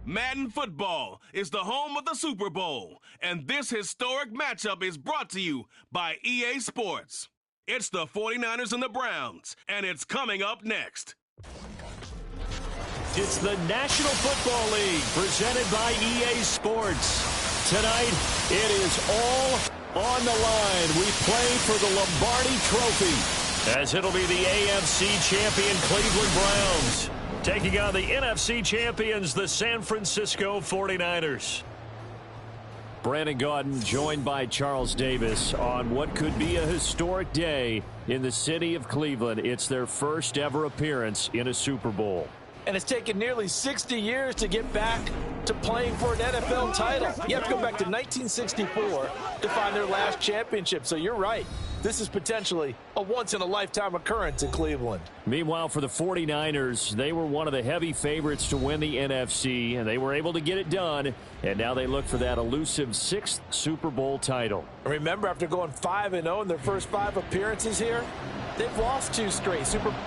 Madden Football is the home of the Super Bowl, and this historic matchup is brought to you by EA Sports. It's the 49ers and the Browns, and it's coming up next. It's the National Football League presented by EA Sports. Tonight, it is all on the line. We play for the Lombardi Trophy, as it'll be the AFC champion Cleveland Browns taking on the NFC champions, the San Francisco 49ers. Brandon Gaudin joined by Charles Davis on what could be a historic day in the city of Cleveland. It's their first ever appearance in a Super Bowl. And it's taken nearly 60 years to get back to playing for an NFL title. You have to go back to 1964 to find their last championship. So you're right. This is potentially a once-in-a-lifetime occurrence in Cleveland. Meanwhile, for the 49ers, they were one of the heavy favorites to win the NFC, and they were able to get it done. And now they look for that elusive 6th Super Bowl title. Remember, after going 5-0 in their first 5 appearances here, they've lost 2 straight Super Bowl.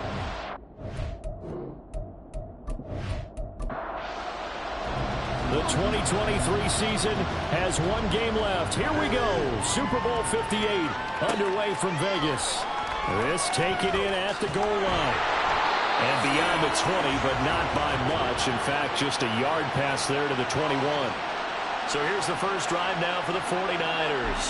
The 2023 season has 1 game left. Here we go. Super Bowl 58 underway from Vegas. This taken in at the goal line. And beyond the 20, but not by much. In fact, just a yard pass there to the 21. So here's the first drive now for the 49ers.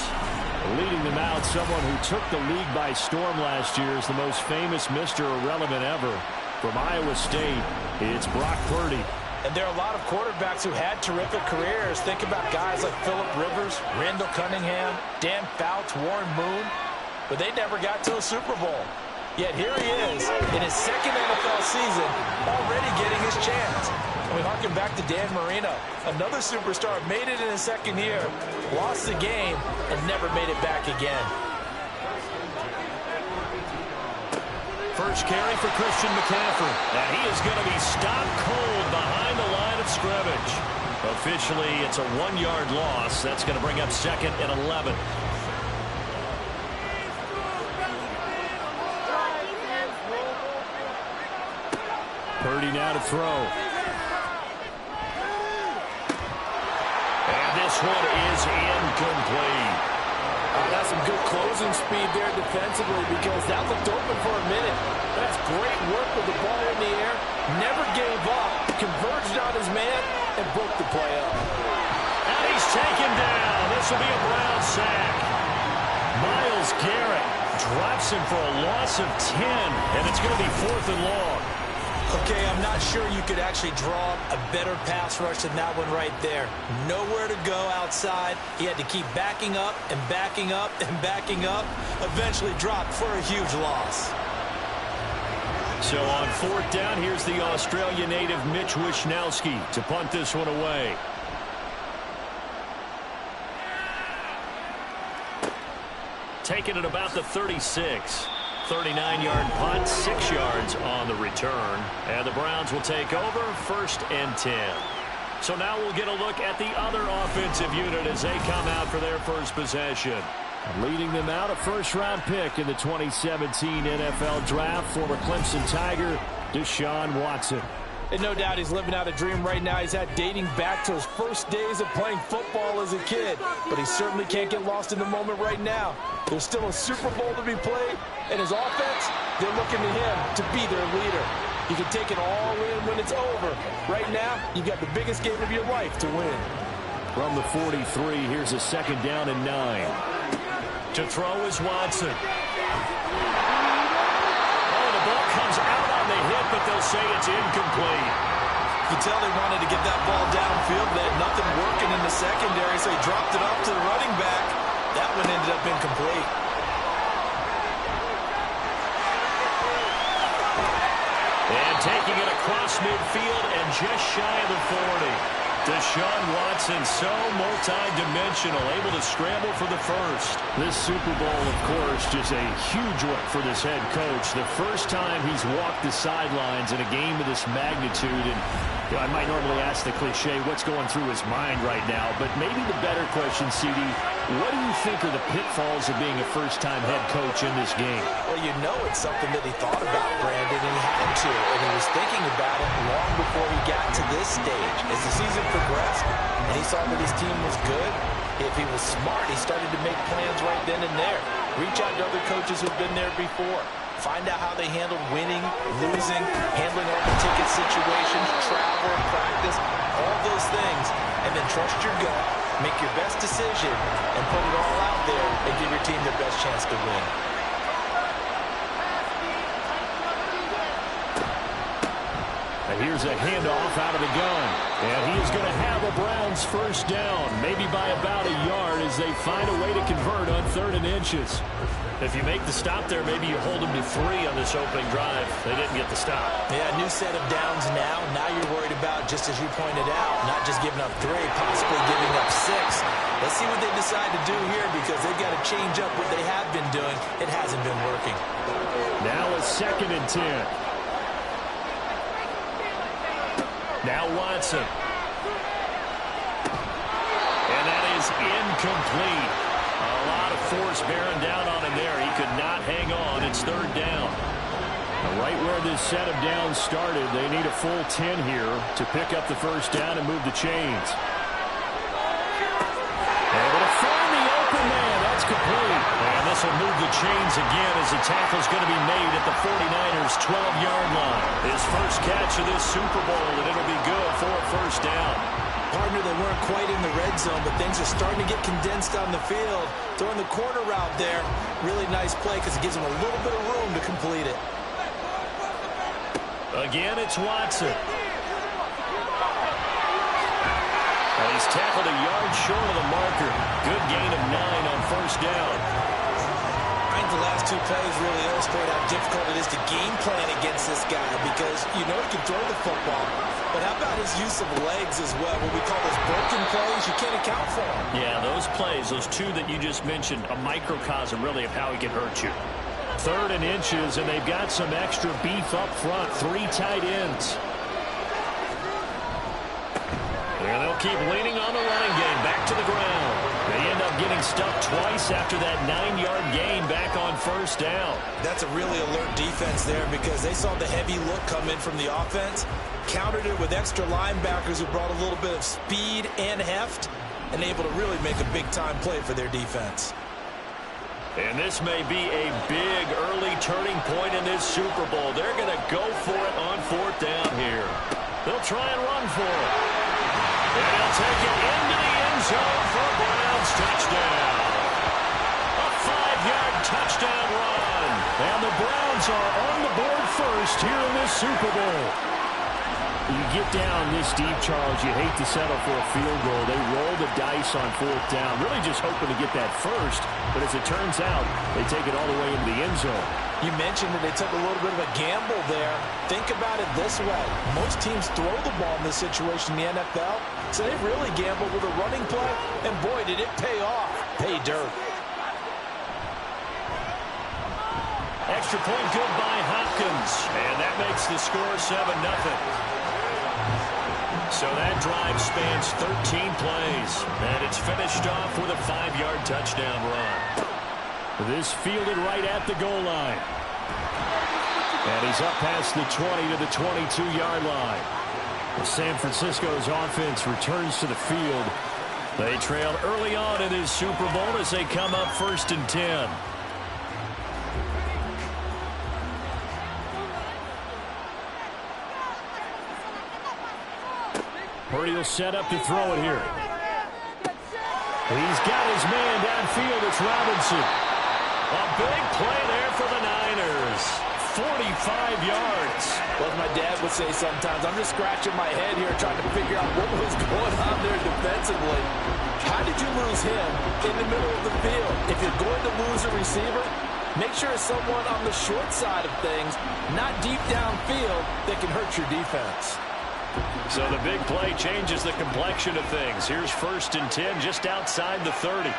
Leading them out, someone who took the league by storm last year is the most famous Mr. Irrelevant ever. From Iowa State, it's Brock Purdy. And there are a lot of quarterbacks who had terrific careers. Think about guys like Phillip Rivers, Randall Cunningham, Dan Fouts, Warren Moon. But they never got to a Super Bowl. Yet here he is in his 2nd NFL season, already getting his chance. And we harken back to Dan Marino, another superstar, made it in his 2nd year, lost the game, and never made it back again. First carry for Christian McCaffrey. And he is going to be stopped cold behind the line of scrimmage. Officially, it's a 1-yard loss. That's going to bring up 2nd and 11. Purdy now to throw. And this one is incomplete. That's some good closing speed there defensively, because that looked open for a minute. That's great work with the ball in the air. Never gave up. Converged on his man and broke the play up. And he's taken down. This will be a Brown sack. Myles Garrett drops him for a loss of 10, and it's going to be 4th and long. Okay, I'm not sure you could actually draw a better pass rush than that one right there. Nowhere to go outside. He had to keep backing up and backing up and backing up. Eventually dropped for a huge loss. So on 4th down, here's the Australia native Mitch Wishnowsky to punt this one away. Taking it about the 36. 39-yard punt, 6 yards on the return. And the Browns will take over, 1st and 10. So now we'll get a look at the other offensive unit as they come out for their first possession. Leading them out, a first-round pick in the 2017 NFL Draft, former Clemson Tiger, Deshaun Watson. And no doubt he's living out a dream right now. He's had dating back to his first days of playing football as a kid. But he certainly can't get lost in the moment right now. There's still a Super Bowl to be played. And his offense, they're looking to him to be their leader. He can take it all in when it's over. Right now, you've got the biggest game of your life to win. From the 43, here's a 2nd down and 9. To throw is Watson. Comes out on the hit, but they'll say it's incomplete. You can tell they wanted to get that ball downfield. They had nothing working in the secondary, so he dropped it off to the running back. That one ended up incomplete. And taking it across midfield and just shy of the 40. Deshaun Watson, so multi-dimensional, able to scramble for the first. This Super Bowl, of course, just a huge one for this head coach. The first time he's walked the sidelines in a game of this magnitude. And you know, I might normally ask the cliche, what's going through his mind right now? But maybe the better question, CD, What do you think are the pitfalls of being a first-time head coach in this game? Well, you know it's something that he thought about, Brandon, and he had to. And he was thinking about it long before he got to this stage. As the season progressed and he saw that his team was good, if he was smart, he started to make plans right then and there. Reach out to other coaches who've been there before. Find out how they handled winning, losing, handling all the ticket situations, travel, practice, all those things. And then trust your gut, make your best decision, and put it all out there and give your team their best chance to win. And here's a handoff out of the gun. And he is going to have a Browns first down, maybe by about a yard as they find a way to convert on 3rd and inches. If you make the stop there, maybe you hold them to 3 on this opening drive. They didn't get the stop. Yeah, new set of downs now. Now you're worried about, just as you pointed out, not just giving up 3, possibly giving up 6. Let's see what they decide to do here because they've got to change up what they have been doing. It hasn't been working. Now a 2nd and 10. Now Watson. And that is incomplete. A lot of force bearing down on him there. He could not hang on. It's 3rd down. Right where this set of downs started, they need a full 10 here to pick up the first down and move the chains. Able to find the open man. That's complete. And this will move the chains again as the tackle's going to be made at the 49ers' 12-yard line. His first catch of this Super Bowl, and it'll be good for a first down. Partner, they weren't quite in the red zone, but things are starting to get condensed on the field. Throwing the corner route there, really nice play because it gives them a little bit of room to complete it. Again, it's Watson. Well, he's tackled a yard short of the marker. Good gain of 9 on first down. I think the last 2 plays really illustrate how difficult it is to game plan against this guy because you know he can throw the football. But how about his use of legs as well? What we call those broken plays, you can't account for them. Yeah, those plays, those 2 that you just mentioned, a microcosm really of how he can hurt you. 3rd and inches, and they've got some extra beef up front. 3 tight ends. And they'll keep leaning on the running game. Back to the ground. They end up getting stuck twice after that 9-yard gain back on first down. That's a really alert defense there because they saw the heavy look come in from the offense, countered it with extra linebackers who brought a little bit of speed and heft, and able to really make a big-time play for their defense. And this may be a big early turning point in this Super Bowl. They're going to go for it on 4th down here. They'll try and run for it. And he'll take it into the end zone for a Browns touchdown. A 5-yard touchdown run. And the Browns are on the board first here in this Super Bowl. You get down this deep, Charles, you hate to settle for a field goal. They roll the dice on 4th down, really just hoping to get that first. But as it turns out, they take it all the way into the end zone. You mentioned that they took a little bit of a gamble there. Think about it this way. Most teams throw the ball in this situation in the NFL, so they really gambled with a running play, and boy, did it pay off. Pay dirt. Extra point good by Hopkins, and that makes the score 7-0. So that drive spans 13 plays, and it's finished off with a 5-yard touchdown run. This fielded right at the goal line. And he's up past the 20 to the 22-yard line. San Francisco's offense returns to the field. They trail early on in this Super Bowl as they come up 1st and 10. Purdy will set up to throw it here. He's got his man downfield. It's Robinson. A big play there for the Niners. 45 yards. Well, as my dad would say sometimes, I'm just scratching my head here trying to figure out what was going on there defensively. How did you lose him in the middle of the field? If you're going to lose a receiver, make sure it's someone on the short side of things, not deep downfield, that can hurt your defense. So the big play changes the complexion of things. Here's 1st and 10 just outside the 30.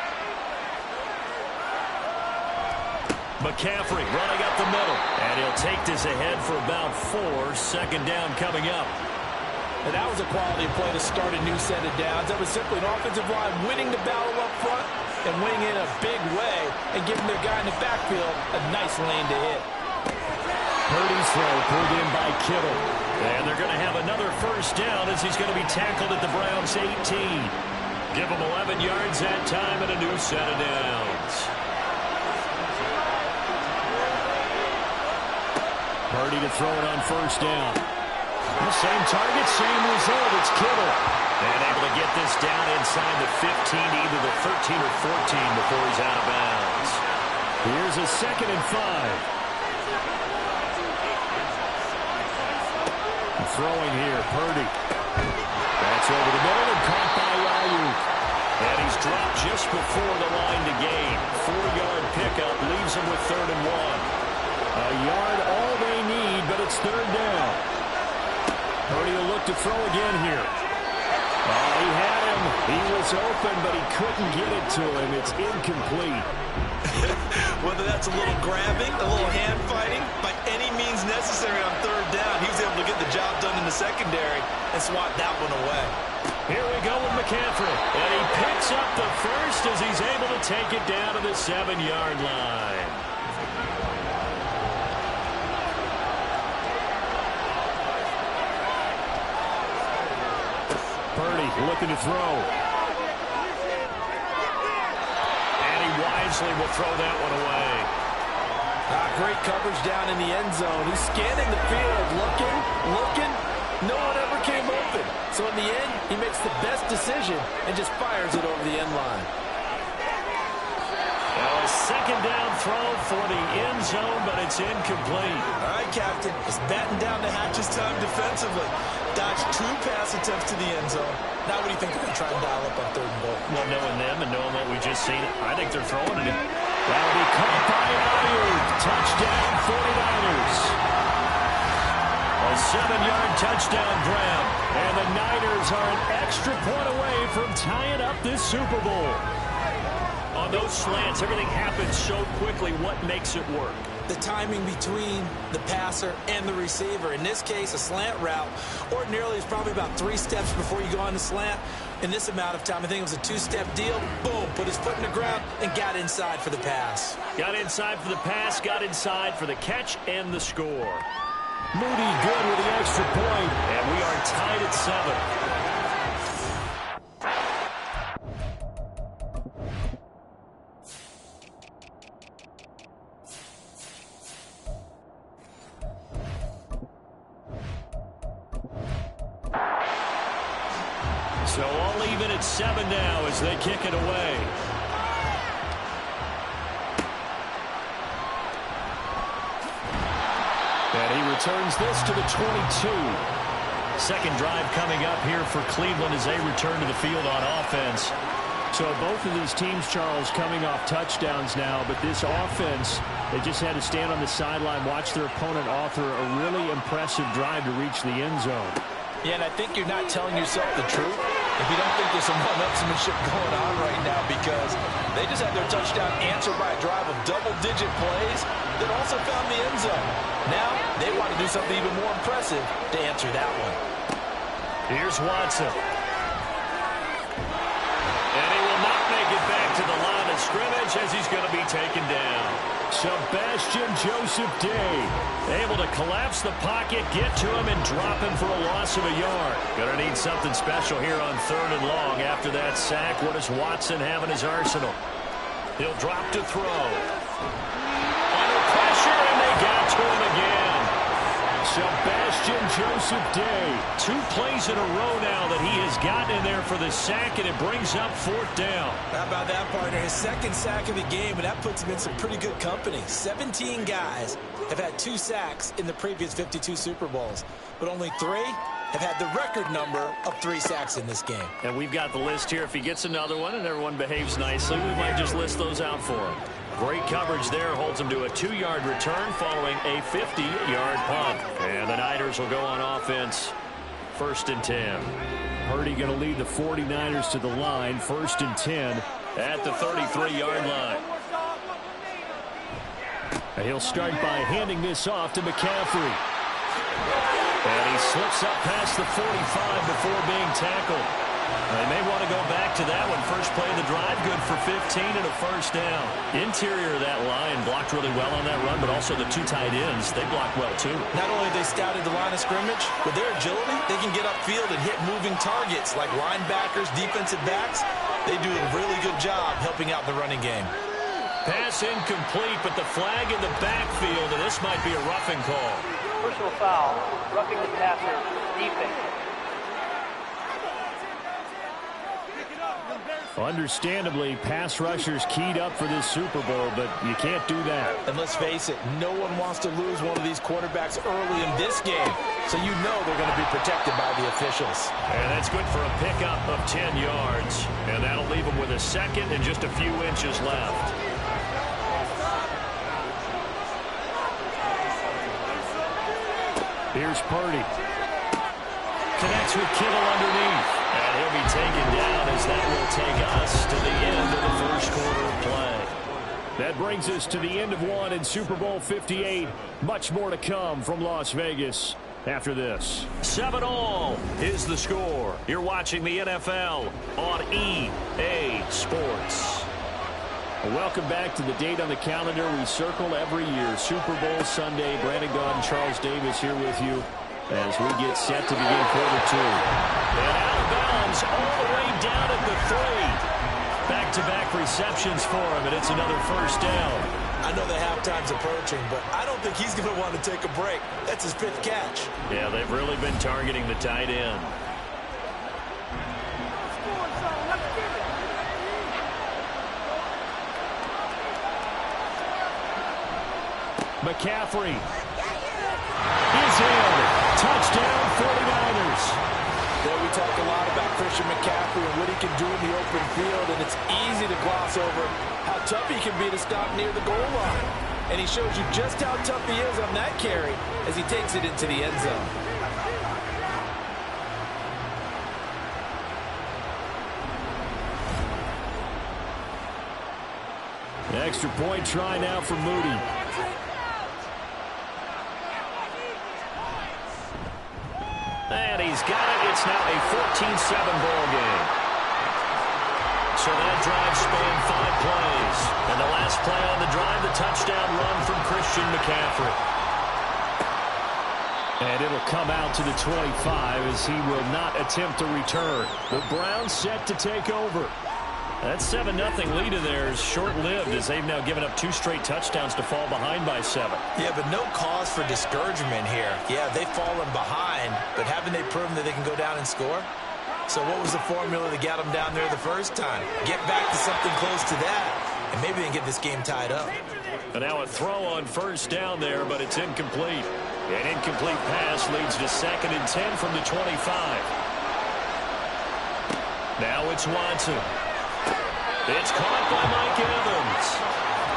McCaffrey running up the middle. And he'll take this ahead for about 4. 2nd down coming up. And that was a quality play to start a new set of downs. That was simply an offensive line winning the battle up front, and wing in a big way and giving their guy in the backfield a nice lane to hit. Purdy's throw pulled in by Kittle. And they're going to have another first down as he's going to be tackled at the Browns 18. Give him 11 yards that time and a new set of downs. Purdy to throw it on first down. The same target, same result. It's Kittle. And able to get this down inside the 15, either the 13 or 14 before he's out of bounds. Here's a 2nd and 5. Throwing here, Purdy. That's over the middle and caught by Ayuk. And he's dropped just before the line to gain. 4-yard pickup leaves him with 3rd and 1. A yard all they need, but it's 3rd down. Purdy will look to throw again here. He had him. He was open, but he couldn't get it to him. It's incomplete. Whether that's a little grabbing, a little hand fighting, by any means necessary on 3rd down, he was able to get the job done in the secondary and swat that one away. Here we go with McCaffrey. And he picks up the first as he's able to take it down to the 7-yard line. Purdy looking to throw. Wisely will throw that one away. Great coverage down in the end zone. He's scanning the field, looking. No one ever came open. So in the end, he makes the best decision and just fires it over the end line. Now a 2nd down throw for the end zone, but it's incomplete. All right, Captain. It's batten down the hatches time defensively. Dodged 2 pass attempts to the end zone. Now what do you think they're going to try and dial up on 3rd and goal? Well, knowing them and knowing what we just seen, I think they're throwing it. That'll be caught by Ayuk. Touchdown, 49ers. A 7-yard touchdown grab. And the Niners are an extra point away from tying up this Super Bowl. On those slants, everything happens so quickly. What makes it work? The timing between the passer and the receiver. In this case, a slant route ordinarily is probably about 3 steps before you go on the slant. In this amount of time, I think it was a 2-step deal. Boom, put his foot in the ground and got inside for the pass. Got inside for the pass, got inside for the catch and the score. Moody good with the extra point, and we are tied at 7. So all even at 7 now as they kick it away. And he returns this to the 22. 2nd drive coming up here for Cleveland as they return to the field on offense. So both of these teams, Charles, coming off touchdowns now, but this offense, they just had to stand on the sideline, watch their opponent author a really impressive drive to reach the end zone. Yeah, and I think you're not telling yourself the truth if you don't think there's some one-upsmanship going on right now, because they just had their touchdown answered by a drive of double-digit plays that also found the end zone. Now they want to do something even more impressive to answer that one. Here's Watson. And he will not make it back to the line of scrimmage as he's going to be taken down. Sebastian Joseph Day able to collapse the pocket, get to him, and drop him for a loss of a yard. Going to need something special here on 3rd and long after that sack. What does Watson have in his arsenal? He'll drop to throw. Under pressure, and they got to him again. Sebastian Joseph Day. 2 plays in a row now that he has gotten in there for the sack, and it brings up 4th down. How about that, partner? His 2nd sack of the game, and that puts him in some pretty good company. 17 guys have had 2 sacks in the previous 52 Super Bowls, but only 3 have had the record number of 3 sacks in this game. And we've got the list here. If he gets another one and everyone behaves nicely, we might just list those out for him. Great coverage there, holds him to a 2-yard return following a 50-yard punt. And the Niners will go on offense, 1st and 10. Purdy going to lead the 49ers to the line, 1st and 10 at the 33-yard line. And he'll start by handing this off to McCaffrey. And he slips up past the 45 before being tackled. They may want to go back to that one. First play of the drive, good for 15 and a first down. Interior of that line blocked really well on that run, but also the two tight ends, they blocked well too. Not only have they scouted the line of scrimmage, with their agility, they can get upfield and hit moving targets like linebackers, defensive backs. They do a really good job helping out the running game. Pass incomplete, but the flag in the backfield, and this might be a roughing call. Personal foul, roughing the passer, defense. Understandably, pass rushers keyed up for this Super Bowl, but you can't do that. And let's face it, no one wants to lose one of these quarterbacks early in this game. So you know they're going to be protected by the officials. And that's good for a pickup of 10 yards. And that'll leave them with a second and just a few inches left. Here's Purdy. Connects with Kittle underneath. And he'll be taken down as that will take us to the end of the first quarter of play. That brings us to the end of one in Super Bowl 58. Much more to come from Las Vegas after this. 7-all is the score. You're watching the NFL on EA Sports. Welcome back to the date on the calendar we circle every year. Super Bowl Sunday. Brandon Gaudin and Charles Davis here with you as we get set to begin quarter two. And out of bounds all the way down at the 3. Back-to-back receptions for him, and it's another first down. I know the halftime's approaching, but I don't think he's going to want to take a break. That's his 5th catch. Yeah, they've really been targeting the tight end. McCaffrey is in. Touchdown 49ers. Boy, we talk a lot about Christian McCaffrey and what he can do in the open field, and it's easy to gloss over how tough he can be to stop near the goal line. And he shows you just how tough he is on that carry as he takes it into the end zone. An extra point try now for Moody. And he's got it. It's now a 14-7 ball game. So that drive spanned 5 plays. And the last play on the drive, the touchdown run from Christian McCaffrey. And it'll come out to the 25 as he will not attempt to return. The Browns set to take over. That 7-0 lead of theirs short-lived as they've now given up 2 straight touchdowns to fall behind by 7. Yeah, but no cause for discouragement here. Yeah, they've fallen behind, but haven't they proven that they can go down and score? So what was the formula that got them down there the first time? Get back to something close to that, and maybe they can get this game tied up. And now a throw on first down there, but it's incomplete. An incomplete pass leads to 2nd and 10 from the 25. Now it's Watson. It's caught by Mike Evans.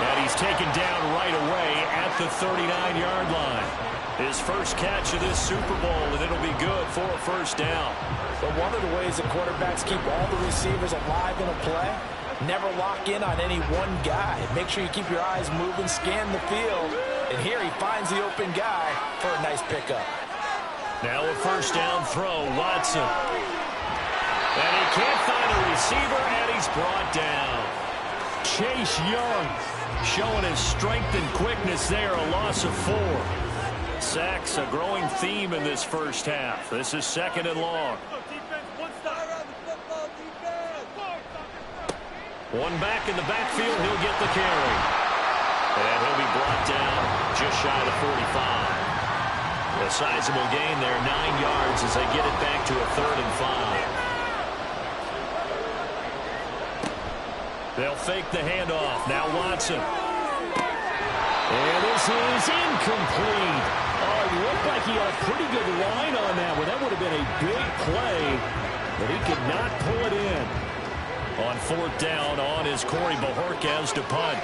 And he's taken down right away at the 39-yard line. His first catch of this Super Bowl, and it'll be good for a first down. But one of the ways that quarterbacks keep all the receivers alive in a play, never lock in on any one guy. Make sure you keep your eyes moving, scan the field. And here he finds the open guy for a nice pickup. Now a first down throw, Watson. And he can't find a receiver, and he's brought down. Chase Young showing his strength and quickness there, a loss of 4. Sacks, a growing theme in this first half. This is 2nd and long. One back in the backfield, he'll get the carry. And he'll be brought down just shy of the 45. A sizable gain there, 9 yards as they get it back to a 3rd and 5. They'll fake the handoff. Now Watson. And this is incomplete. Oh, it looked like he had a pretty good line on that one. That would have been a big play, but he could not pull it in. On 4th down, on is Corey Bojorquez to punt.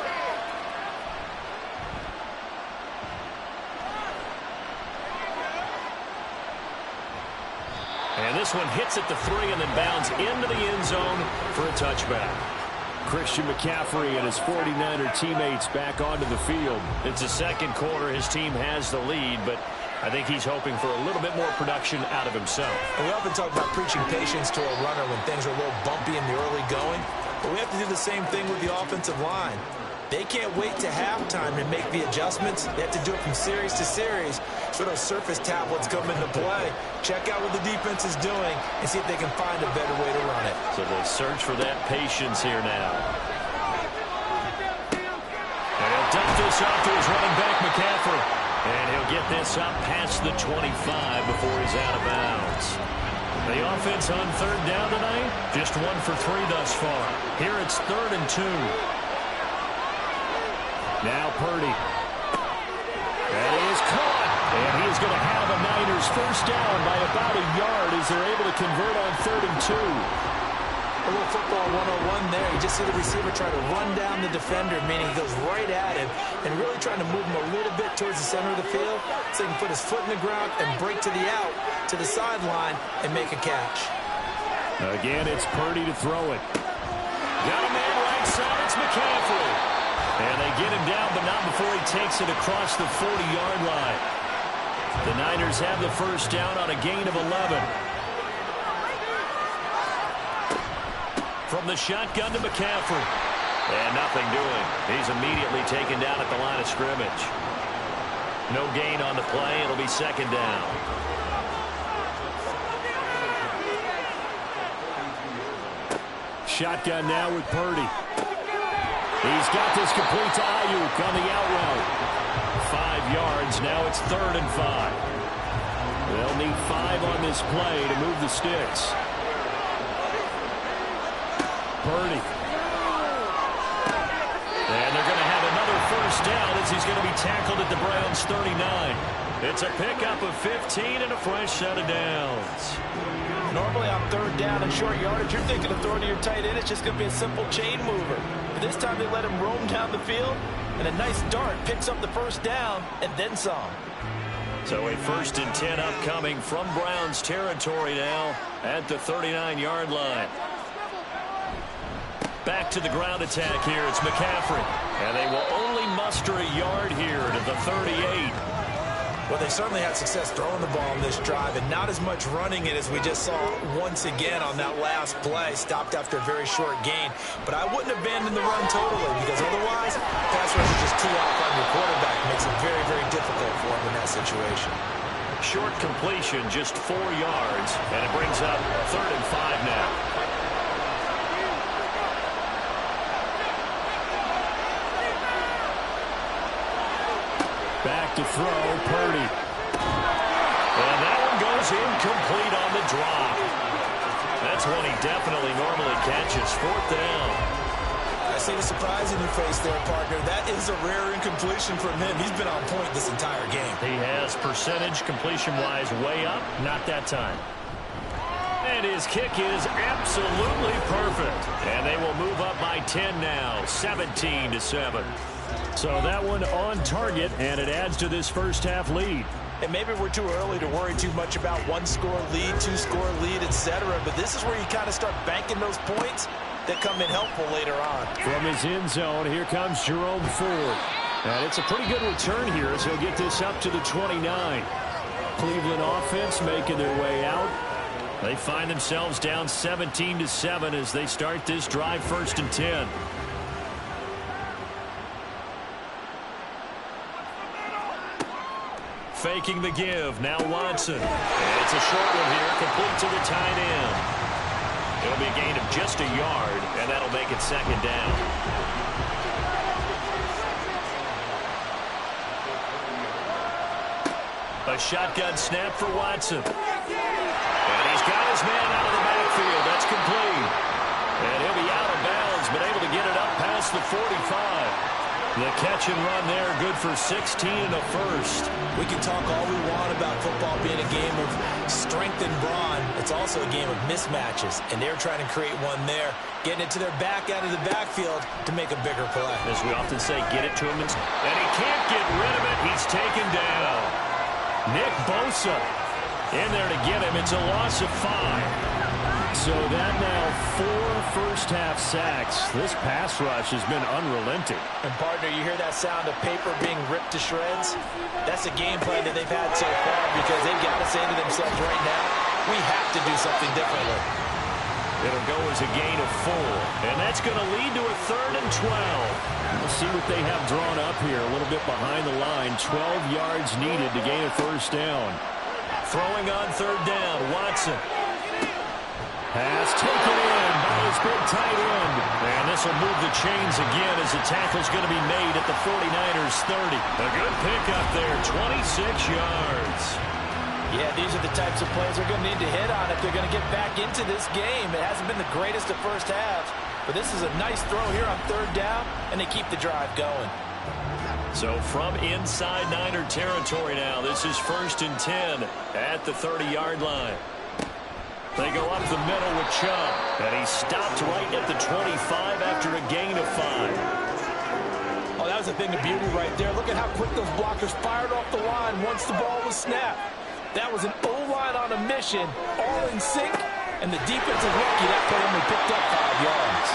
And this one hits at the 3 and then bounds into the end zone for a touchback. Christian McCaffrey and his 49er teammates back onto the field. It's the 2nd quarter. His team has the lead, but I think he's hoping for a little bit more production out of himself. And we often talk about preaching patience to a runner when things are a little bumpy in the early going, but we have to do the same thing with the offensive line. They can't wait to halftime to make the adjustments. They have to do it from series to series. So those surface tablets come into play. Check out what the defense is doing and see if they can find a better way to run it. So they search for that patience here now. And he'll dump this off to his running back, McCaffrey. And he'll get this up past the 25 before he's out of bounds. The offense on third down tonight, just 1 for 3 thus far. Here it's 3rd and 2. Now Purdy. That is caught. And he is going to have a Niners first down by about a yard as they're able to convert on 3rd and 2. A little football 101 there. You just see the receiver try to run down the defender, meaning he goes right at him and really trying to move him a little bit towards the center of the field so he can put his foot in the ground and break to the out, to the sideline, and make a catch. Again, it's Purdy to throw it. Got a man right side. It's McCaffrey. And they get him down, but not before he takes it across the 40-yard line. The Niners have the first down on a gain of 11. From the shotgun to McCaffrey. And nothing doing. He's immediately taken down at the line of scrimmage. No gain on the play. It'll be 2nd down. Shotgun now with Purdy. He's got this complete to Ayuk on the out route. 5 yards. Now it's 3rd and 5. They'll need 5 on this play to move the sticks. Purdy. And they're going to have another first down as he's going to be tackled at the Browns 39. It's a pickup of 15 and a fresh set of downs. Normally on 3rd down and short yardage, you're thinking of throwing to your tight end. It's just going to be a simple chain mover. But this time they let him roam down the field, and a nice dart picks up the first down and then some. So a 1st and 10 upcoming from Browns territory now at the 39-yard line. Back to the ground attack here. It's McCaffrey. And they will only muster a yard here to the 38. Well, they certainly had success throwing the ball in this drive and not as much running it as we just saw once again on that last play. Stopped after a very short gain. But I wouldn't abandon the run totally because otherwise, pass rush is just too off on your quarterback. It makes it very, very difficult for him in that situation. Short completion, just 4 yards, and it brings up 3rd and 5 now. Back to throw, Purdy. And that one goes incomplete on the drop. That's one he definitely normally catches. 4th down. I see the surprise in your face there, partner. That is a rare incompletion from him. He's been on point this entire game. He has percentage completion-wise way up. Not that time. And his kick is absolutely perfect. And they will move up by 10 now, 17-7. So that one on target, and it adds to this first half lead. And maybe we're too early to worry too much about 1-score lead, 2-score lead, etc. But this is where you kind of start banking those points that come in helpful later on. From his end zone, here comes Jerome Ford. And it's a pretty good return here as he'll get this up to the 29. Cleveland offense making their way out. They find themselves down 17-7 as they start this drive 1st and 10. Faking the give. Now Watson. And it's a short one here, complete to the tight end. It'll be a gain of just a yard, and that'll make it 2nd down. A shotgun snap for Watson. And he's got his man out of the backfield. That's complete. And he'll be out of bounds, but able to get it up past the 45. The catch and run there, good for 16 and a first. We can talk all we want about football being a game of strength and brawn. It's also a game of mismatches, and they're trying to create one there, getting it to their back out of the backfield to make a bigger play. As we often say, get it to him, and he can't get rid of it. He's taken down. Nick Bosa in there to get him. It's a loss of 5. So that now 4 first-half sacks. This pass rush has been unrelenting. And, partner, you hear that sound of paper being ripped to shreds? That's a game plan that they've had so far because they've got to say to themselves right now, we have to do something differently. It'll go as a gain of 4. And that's going to lead to a 3rd and 12. We'll see what they have drawn up here. A little bit behind the line. 12 yards needed to gain a first down. Throwing on 3rd down, Watson. Pass taken in by his big tight end. And this will move the chains again as the tackle's going to be made at the 49ers 30. A good pickup there, 26 yards. Yeah, these are the types of plays they're going to need to hit on if they're going to get back into this game. It hasn't been the greatest of first halves, but this is a nice throw here on 3rd down, and they keep the drive going. So from inside Niner territory now, this is 1st and 10 at the 30-yard line. They go up the middle with Chubb, and he stopped right at the 25 after a gain of 5. Oh, that was a thing of beauty right there. Look at how quick those blockers fired off the line once the ball was snapped. That was an O-line on a mission, all in sync, and the defense is lucky that play only picked up 5 yards.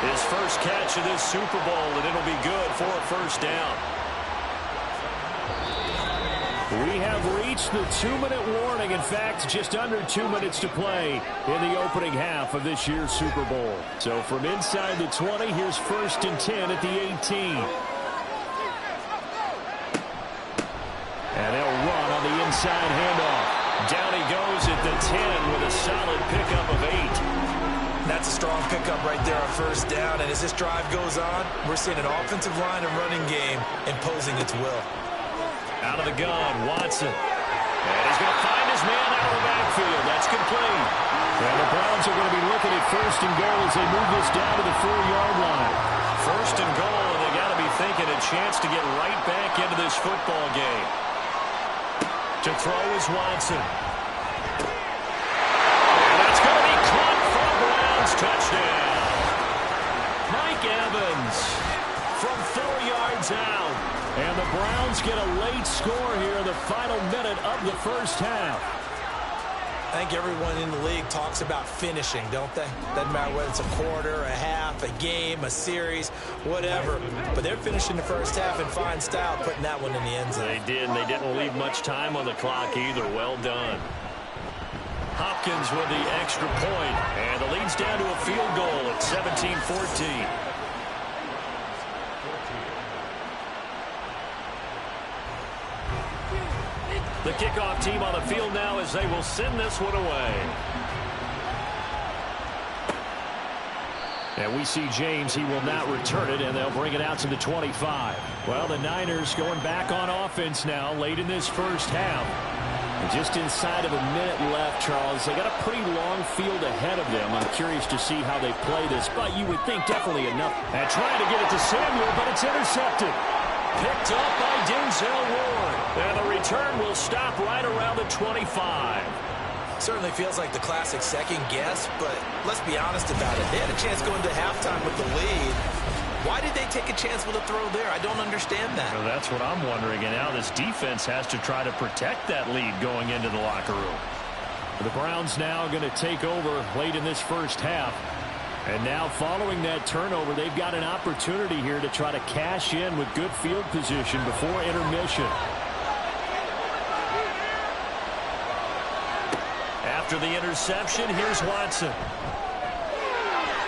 His first catch of this Super Bowl, and it'll be good for a first down. We have reached the 2-minute warning. In fact, just under 2 minutes to play in the opening half of this year's Super Bowl. So from inside the 20, here's 1st and 10 at the 18. And they'll run on the inside handoff. Down he goes at the 10 with a solid pickup of 8. That's a strong pickup right there on 1st down. And as this drive goes on, we're seeing an offensive line and running game imposing its will. Out of the gun, Watson. And he's going to find his man out of the backfield. That's complete. And the Browns are going to be looking at 1st and goal as they move this down to the 4-yard line. 1st and goal, and they got to be thinking a chance to get right back into this football game. To throw is Watson. And that's going to be caught for a Browns touchdown. Mike Evans from 4 yards out. And the Browns get a late score here in the final minute of the first half. I think everyone in the league talks about finishing, don't they? Doesn't matter whether it's a quarter, a half, a game, a series, whatever. But they're finishing the first half in fine style, putting that one in the end zone. They did, and they didn't leave much time on the clock either. Well done. Hopkins with the extra point, and the lead's down to a field goal at 17-14. The kickoff team on the field now as they will send this one away. And we see James. He will not return it, and they'll bring it out to the 25. Well, the Niners going back on offense now late in this first half. And just inside of a minute left, Charles. They got a pretty long field ahead of them. I'm curious to see how they play this, but you would think definitely enough. And trying to get it to Samuel, but it's intercepted. Picked up by Denzel Ward. And the return will stop right around the 25. Certainly feels like the classic second guess, but let's be honest about it. They had a chance going to halftime with the lead. Why did they take a chance with a throw there? I don't understand that. Well, that's what I'm wondering. And now this defense has to try to protect that lead going into the locker room. The Browns now going to take over late in this first half. And now following that turnover, they've got an opportunity here to try to cash in with good field position before intermission. After the interception, here's Watson.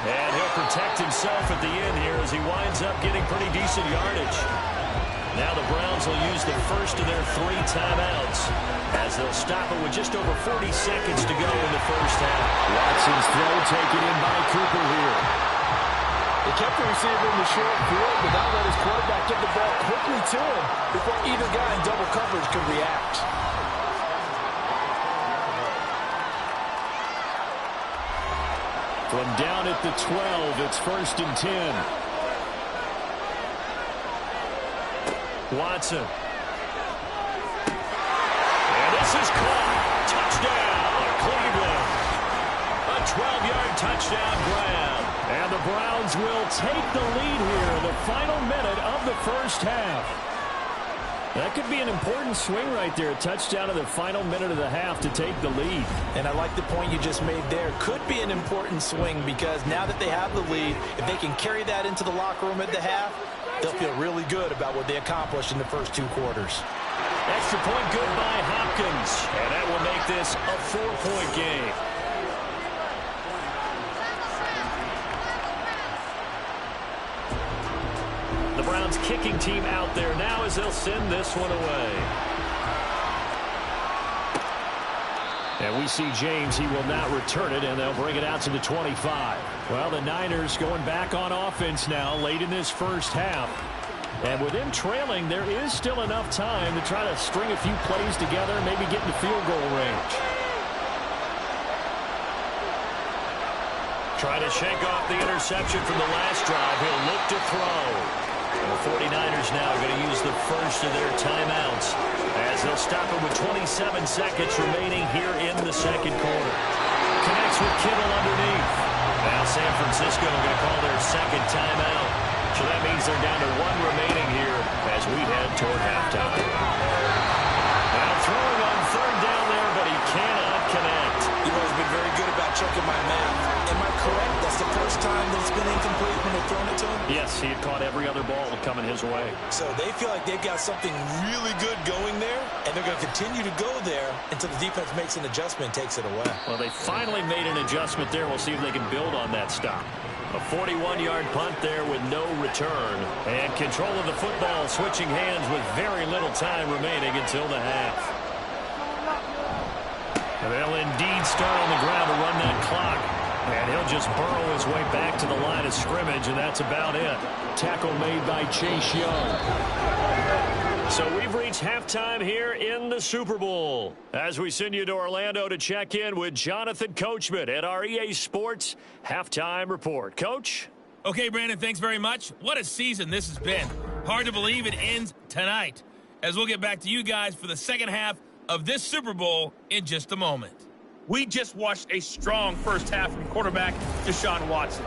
And he'll protect himself at the end here as he winds up getting pretty decent yardage. Now the Browns will use the first of their 3 timeouts as they'll stop it with just over 40 seconds to go in the first half. Watson's throw taken in by Cooper here. They kept the receiver in the short field, but now let his quarterback get the ball quickly to him before either guy in double coverage could react. From down at the 12, it's 1st and 10. Watson. And this is caught. Touchdown, Cleveland. A 12-yard touchdown grab. And the Browns will take the lead here in the final minute of the first half. That could be an important swing right there. A touchdown in the final minute of the half to take the lead. And I like the point you just made there. Could be an important swing because now that they have the lead, if they can carry that into the locker room at the half, they'll feel really good about what they accomplished in the first 2 quarters. Extra point good by Hopkins. And that will make this a 4-point game. The Browns kicking team out there now as they'll send this one away. And we see James. He will not return it, and they'll bring it out to the 25. Well, the Niners going back on offense now late in this first half. And with them trailing, there is still enough time to try to string a few plays together and maybe get in the field goal range. Try to shake off the interception from the last drive. He'll look to throw. The 49ers now are going to use the first of their timeouts as they'll stop it with 27 seconds remaining here in the second quarter. Connects with Kittle underneath. Now San Francisco are going to call their second timeout. So that means they're down to 1 remaining here as we head toward halftime. Now throwing on third down there, but he cannot connect. You've always been very good about checking my math. Am I correct? That's the first time that it's been incomplete when they've thrown it to him? Yes, he had caught every other ball coming his way. So they feel like they've got something really good going there, and they're going to continue to go there until the defense makes an adjustment and takes it away. Well, they finally made an adjustment there. We'll see if they can build on that stop. A 41-yard punt there with no return. And control of the football switching hands with very little time remaining until the half. They'll indeed start on the ground to run that clock. And he'll just burrow his way back to the line of scrimmage, and that's about it. Tackle made by Chase Young. So we've reached halftime here in the Super Bowl. As we send you to Orlando to check in with Jonathan Coachman at our EA Sports Halftime Report. Coach? Okay, Brandon, thanks very much. What a season this has been. Hard to believe it ends tonight, as we'll get back to you guys for the second half of this Super Bowl in just a moment. We just watched a strong first half from quarterback Deshaun Watson.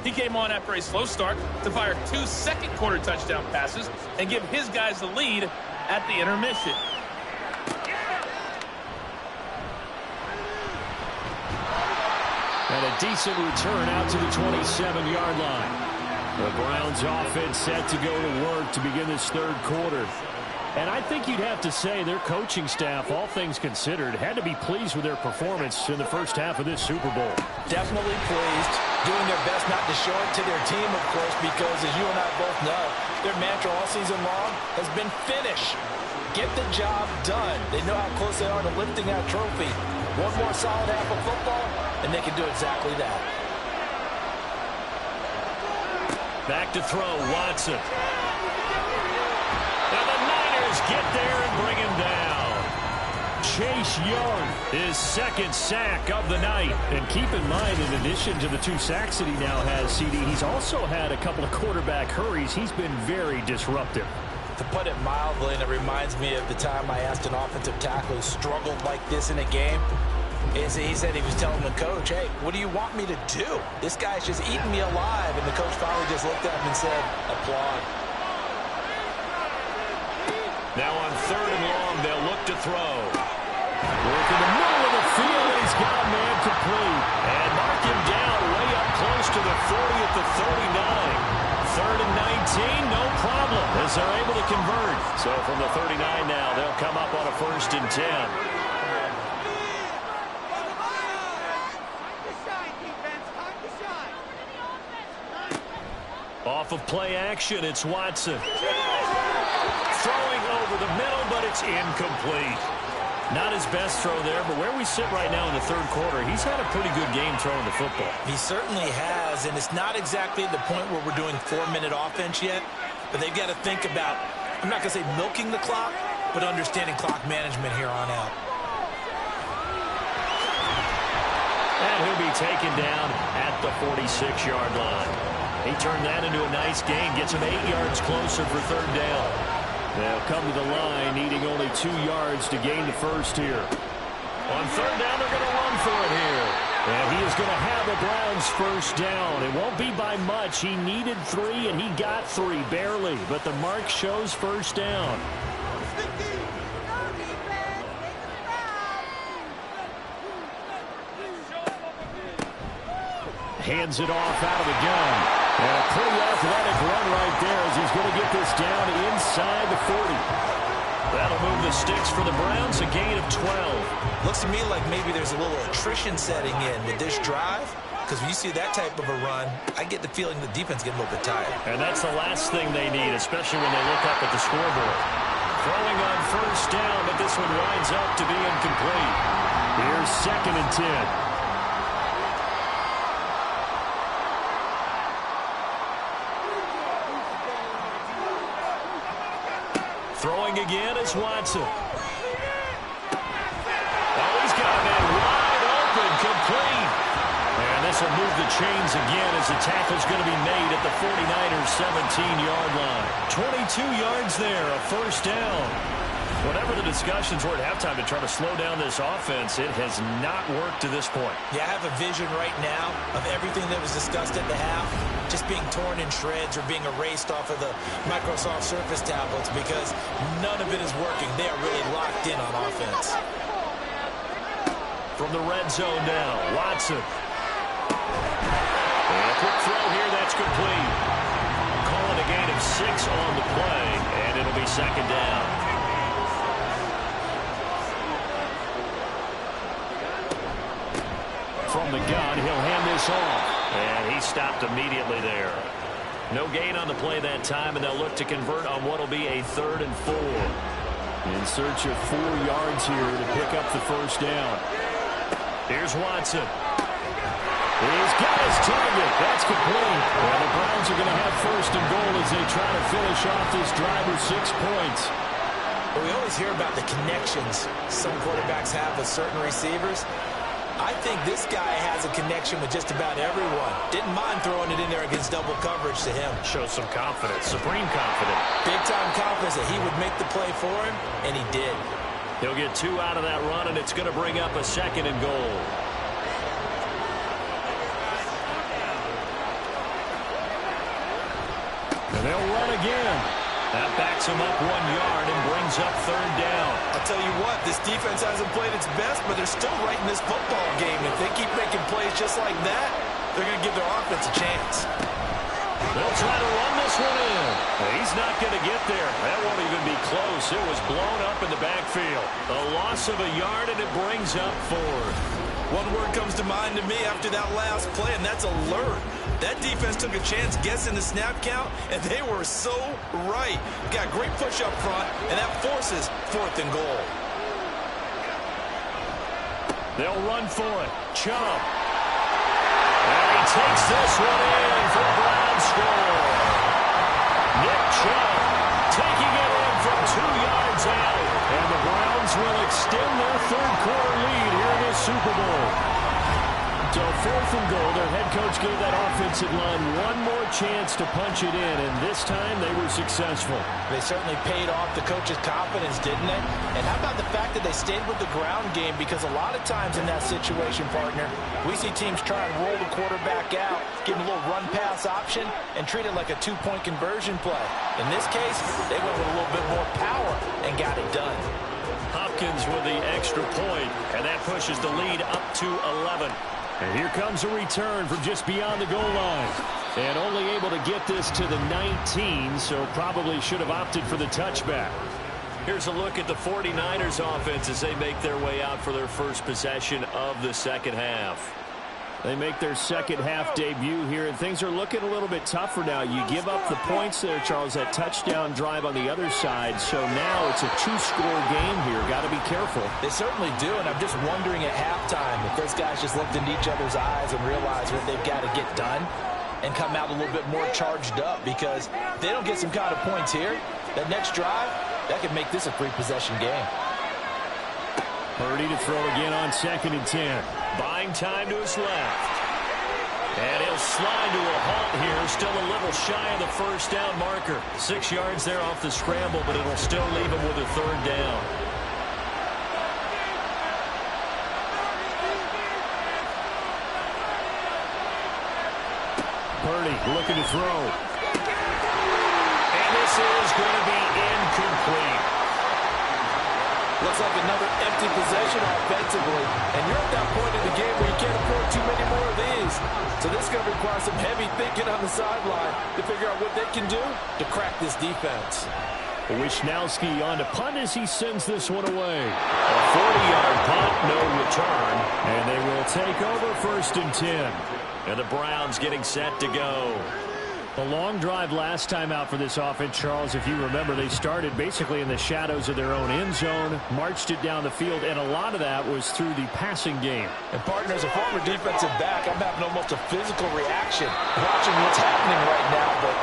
He came on after a slow start to fire 2 second-quarter touchdown passes and give his guys the lead at the intermission. And a decent return out to the 27-yard line. The Browns offense set to go to work to begin this third quarter. And I think you'd have to say their coaching staff, all things considered, had to be pleased with their performance in the first half of this Super Bowl. Definitely pleased. Doing their best not to show it to their team, of course, because as you and I both know, their mantra all season long has been finish. Get the job done. They know how close they are to lifting that trophy. One more solid half of football, and they can do exactly that. Back to throw, Watson. And the Niners get there and bring him down. Chase Young, his second sack of the night. And keep in mind, in addition to the 2 sacks that he now has, CD, he's also had a couple of quarterback hurries. He's been very disruptive. To put it mildly, and it reminds me of the time I asked an offensive tackle who struggled like this in a game. He said he was telling the coach, hey, what do you want me to do? This guy's just eating me alive. And the coach finally just looked at him and said, applaud. Now on third and long, they'll look to throw. Work in the middle of the field, and he's got a man complete. And mark him down way up close to the 40 at the 39. Third and 19, no problem, as they're able to convert. So from the 39 now, they'll come up on a 1st and 10. Off of play action, it's Watson. Throwing over the middle, but it's incomplete. Not his best throw there, but where we sit right now in the third quarter, he's had a pretty good game throwing the football. He certainly has, and it's not exactly at the point where we're doing 4-minute offense yet, but they've got to think about, I'm not going to say milking the clock, but understanding clock management here on out. And he'll be taken down at the 46-yard line. He turned that into a nice gain, gets him 8 yards closer for third down. They'll come to the line, needing only 2 yards to gain the first here. On third down, they're going to run for it here. And he is going to have the Browns first down. It won't be by much. He needed 3, and he got 3, barely. But the mark shows first down. hands it off out of the gun. And a pretty athletic run right there as he's going to get this down inside the 40. That'll move the sticks for the Browns, a gain of 12. Looks to me like maybe there's a little attrition setting in with this drive, because when you see that type of a run, I get the feeling the defense getting a little bit tired. And that's the last thing they need, especially when they look up at the scoreboard. Throwing on first down, but this one winds up to be incomplete. Here's 2nd and 10. Throwing again is Watson. Oh, he's got a man wide open, complete. And this will move the chains again as the tackle's going to be made at the 49ers' 17-yard line. 22 yards there, a first down. Whatever the discussions were at halftime to try to slow down this offense, it has not worked to this point. Yeah, I have a vision right now of everything that was discussed at the half just being torn in shreds or being erased off of the Microsoft Surface tablets because none of it is working. They are really locked in on offense. From the red zone now, Watson. And a quick throw here, that's complete. Calling a gain of 6 on the play, and it'll be 2nd down. From the gun, he'll hand this off. And he stopped immediately there. No gain on the play that time, and they'll look to convert on what will be a 3rd and 4. In search of 4 yards here to pick up the first down. Here's Watson. He's got his target. That's complete. And the Browns are going to have 1st and goal as they try to finish off this drive with 6 points. Well, we always hear about the connections some quarterbacks have with certain receivers. I think this guy has a connection with just about everyone. Didn't mind throwing it in there against double coverage to him. Shows some confidence, supreme confidence. Big-time confidence that he would make the play for him, and he did. He'll get 2 out of that run, and it's going to bring up a 2nd and goal. And they'll run again. That backs him up 1 yard and brings up 3rd down. I'll tell you what, this defense hasn't played its best, but they're still right in this football game. If they keep making plays just like that, they're going to give their offense a chance. They'll try to run this one in. He's not going to get there. That won't even be close. It was blown up in the backfield. A loss of a yard, and it brings up 4th. One word comes to mind to me after that last play, and that's alert. That defense took a chance guessing the snap count, and they were so right. Got great push up front, and that forces 4th and goal. They'll run for it. Chubb. And he takes this one in for the Browns score. Nick Chubb taking it in from 2 yards out. And the Browns will extend their 3rd quarter lead here in this Super Bowl. So 4th and goal, their head coach gave that offensive line one more chance to punch it in, and this time they were successful. They certainly paid off the coach's confidence, didn't they? And how about the fact that they stayed with the ground game? Because a lot of times in that situation, partner, we see teams try and roll the quarterback out, give him a little run-pass option, and treat it like a 2-point conversion play. In this case, they went with a little bit more power and got it done. Hopkins with the extra point, and that pushes the lead up to 11. And here comes a return from just beyond the goal line. And only able to get this to the 19, so probably should have opted for the touchback. Here's a look at the 49ers offense as they make their way out for their first possession of the 2nd half. They make their 2nd half debut here, and things are looking a little bit tougher now. You give up the points there, Charles, that touchdown drive on the other side. So now it's a 2-score game here. Got to be careful. They certainly do, and I'm just wondering at halftime if those guys just looked into each other's eyes and realized what they've got to get done and come out a little bit more charged up, because if they don't get some kind of points here, that next drive, that could make this a 3-possession game. Purdy to throw again on 2nd and 10. Buying time to his left. And he'll slide to a halt here. Still a little shy of the first down marker. 6 yards there off the scramble, but it'll still leave him with a 3rd down. Purdy looking to throw. And this is going to be incomplete. Looks looks like another empty possession offensively. And you're at that point in the game where you can't afford too many more of these. So this is going to require some heavy thinking on the sideline to figure out what they can do to crack this defense. Wisnowski on to punt as he sends this one away. A 40-yard punt, no return. And they will take over 1st and 10. And the Browns getting set to go. A long drive last time out for this offense, Charles. If you remember, they started basically in the shadows of their own end zone, marched it down the field, and a lot of that was through the passing game. And, partner, as a former defensive back, I'm having almost a physical reaction watching what's happening right now. But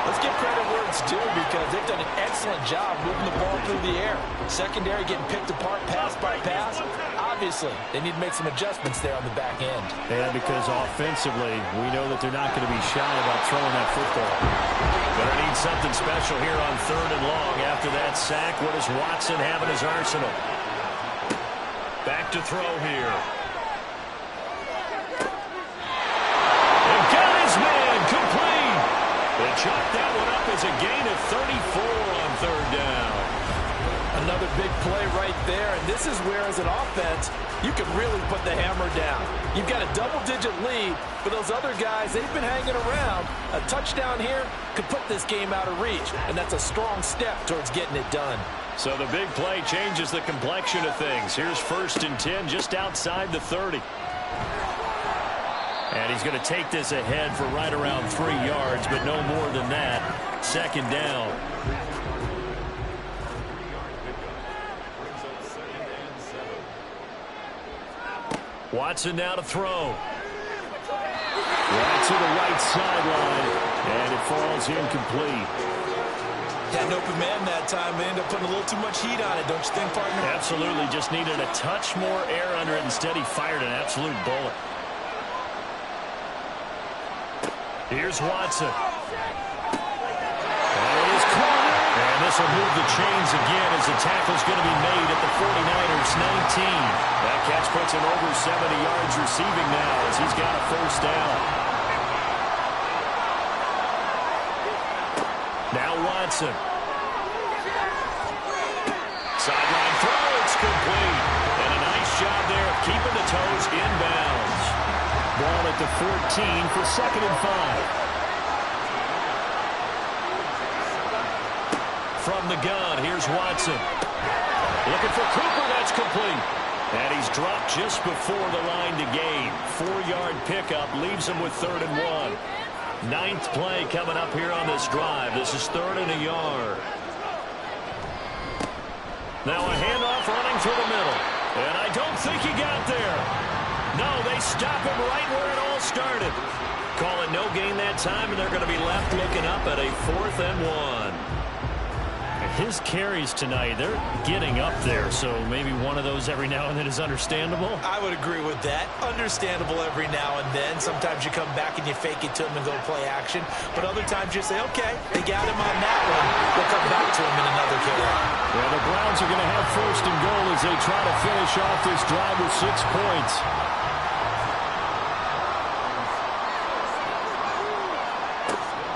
let's give credit where it's due because they've done an excellent job moving the ball through the air. Secondary getting picked apart pass by pass. Obviously, they need to make some adjustments there on the back end. And because offensively, we know that they're not going to be shy about throwing that football. Gonna need something special here on 3rd and long. After that sack, what does Watson have in his arsenal? Back to throw here. And got his man complete. They chalk that one up as a gain of 34 on 3rd down. Another big play right there, and this is where, as an offense, you can really put the hammer down. You've got a double-digit lead, but those other guys, they've been hanging around. A touchdown here could put this game out of reach, and that's a strong step towards getting it done. So the big play changes the complexion of things. Here's 1st and 10 just outside the 30. And he's going to take this ahead for right around 3 yards, but no more than that. 2nd down. Watson now to throw. Right to the right sideline, and it falls incomplete. Had an open man that time. They ended up putting a little too much heat on it, don't you think, partner? Absolutely. Just needed a touch more air under it. Instead, he fired an absolute bullet. Here's Watson. And he's caught. And this will move the chains again as the tackle's going to be made at the 49ers 19. That catch puts him over 70 yards receiving now as he's got a 1st down. Now Watson. Sideline throw, it's complete. And a nice job there of keeping the toes inbounds. Ball at the 14 for 2nd and 5. From the gun, here's Watson. Looking for Cooper, that's complete. And he's dropped just before the line to gain. 4-yard pickup leaves him with 3rd and 1. 9th play coming up here on this drive. This is 3rd and a yard. Now a handoff running through the middle. And I don't think he got there. No, they stop him right where it all started. Call it no gain that time, and they're going to be left looking up at a 4th and 1. His carries tonight, they're getting up there, so maybe one of those every now and then is understandable. I would agree with that. Understandable every now and then. Sometimes you come back and you fake it to him and go play action. But other times you say, okay, they got him on that one. We'll come back to him in another carry. Yeah, the Browns are going to have 1st and goal as they try to finish off this drive with 6 points.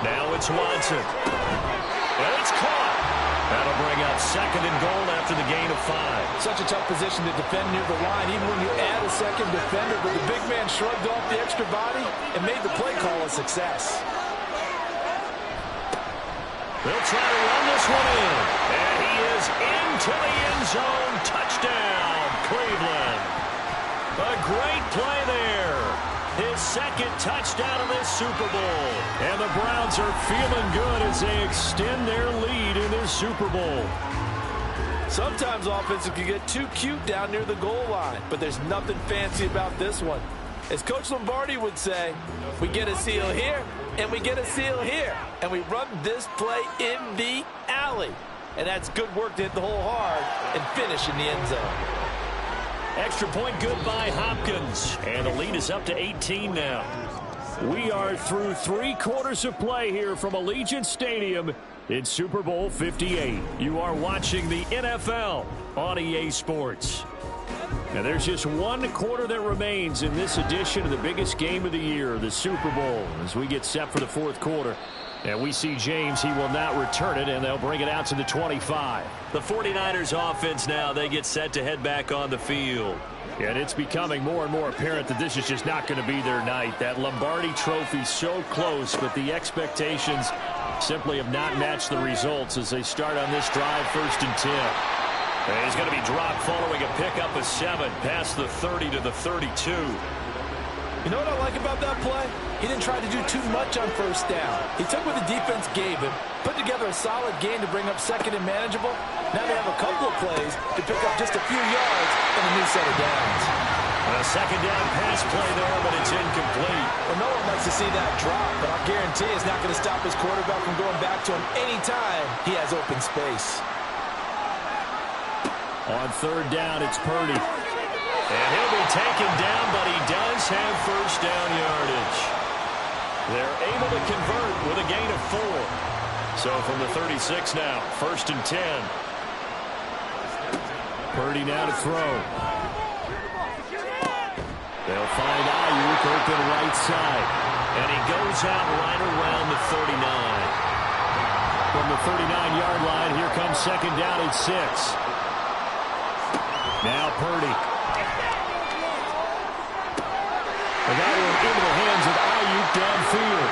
Now it's Watson. And it's caught. That'll bring up 2nd and goal after the gain of 5. Such a tough position to defend near the line, even when you add a second defender. But the big man shrugged off the extra body and made the play call a success. They'll try to run this one in. And he is into the end zone. Touchdown, Cleveland. A great play there. His 2nd touchdown of this Super Bowl. And the Browns are feeling good as they extend their lead in this Super Bowl. Sometimes offenses can get too cute down near the goal line, but there's nothing fancy about this one. As Coach Lombardi would say, we get a seal here, and we get a seal here, and we run this play in the alley. And that's good work to hit the hole hard and finish in the end zone. Extra point good by Hopkins. And the lead is up to 18 now. We are through 3 quarters of play here from Allegiant Stadium in Super Bowl 58. You are watching the NFL on EA Sports. Now there's just 1 quarter that remains in this edition of the biggest game of the year, the Super Bowl, as we get set for the 4th quarter. And we see James. He will not return it, and they'll bring it out to the 25. The 49ers offense now, they get set to head back on the field. And it's becoming more and more apparent that this is just not going to be their night. That Lombardi trophy so close, but the expectations simply have not matched the results as they start on this drive, 1st and 10. And he's going to be dropped following a pickup of 7 past the 30 to the 32. You know what I like about that play? He didn't try to do too much on 1st down. He took what the defense gave him, put together a solid game to bring up 2nd and manageable. Now they have a couple of plays to pick up just a few yards and a new set of downs. A 2nd down pass play there, but it's incomplete. Well, no one likes to see that drop, but I guarantee it's not going to stop his quarterback from going back to him anytime he has open space. On 3rd down, it's Purdy. And he'll be taken down, but he does have 1st down yardage. They're able to convert with a gain of 4. So from the 36 now, 1st and 10. Purdy now to throw. They'll find Ayuk open right side. And he goes out right around the 39. From the 39-yard line, here comes 2nd down and 6. Now Purdy. They got him into the hands of Ayuk downfield.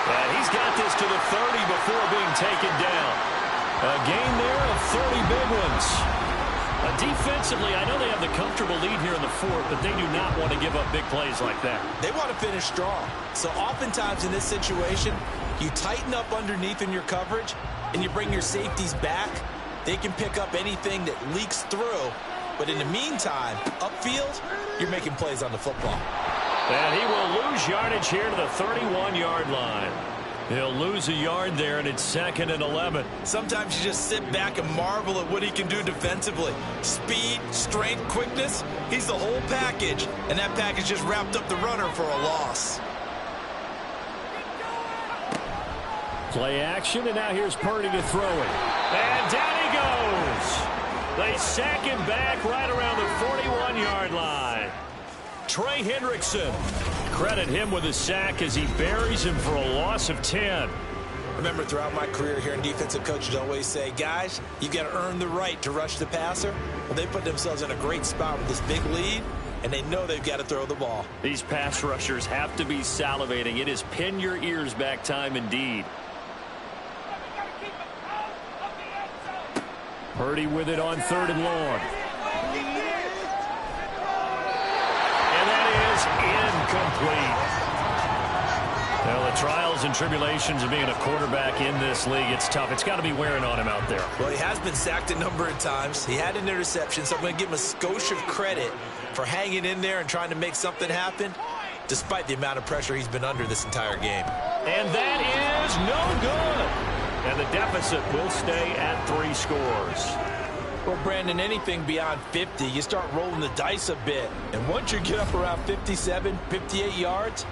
And he's got this to the 30 before being taken down. A gain there of 30 big ones. Defensively, I know they have the comfortable lead here in the 4th, but they do not want to give up big plays like that. They want to finish strong. So oftentimes in this situation, you tighten up underneath in your coverage, and you bring your safeties back. They can pick up anything that leaks through. But in the meantime, upfield, you're making plays on the football. And he will lose yardage here to the 31-yard line. He'll lose a yard there, and it's 2nd and 11. Sometimes you just sit back and marvel at what he can do defensively. Speed, strength, quickness, he's the whole package. And that package just wrapped up the runner for a loss. Play action, and now here's Purdy to throw it. And down he goes. They sack him back right around the 41-yard line. Trey Hendrickson. Credit him with a sack as he buries him for a loss of 10. Remember, throughout my career here in defensive coaches always say, guys, you got to earn the right to rush the passer. Well, they put themselves in a great spot with this big lead, and they know they've got to throw the ball. These pass rushers have to be salivating. It is pin your ears back time indeed. Purdy with it on 3rd and long. And that is incomplete. Well, the trials and tribulations of being a quarterback in this league, it's tough. It's got to be wearing on him out there. Well, he has been sacked a number of times. He had an interception, so I'm going to give him a skosh of credit for hanging in there and trying to make something happen, despite the amount of pressure he's been under this entire game. And that is no good. And the deficit will stay at 3 scores. Well, Brandon, anything beyond 50, you start rolling the dice a bit. And once you get up around 57, 58 yards,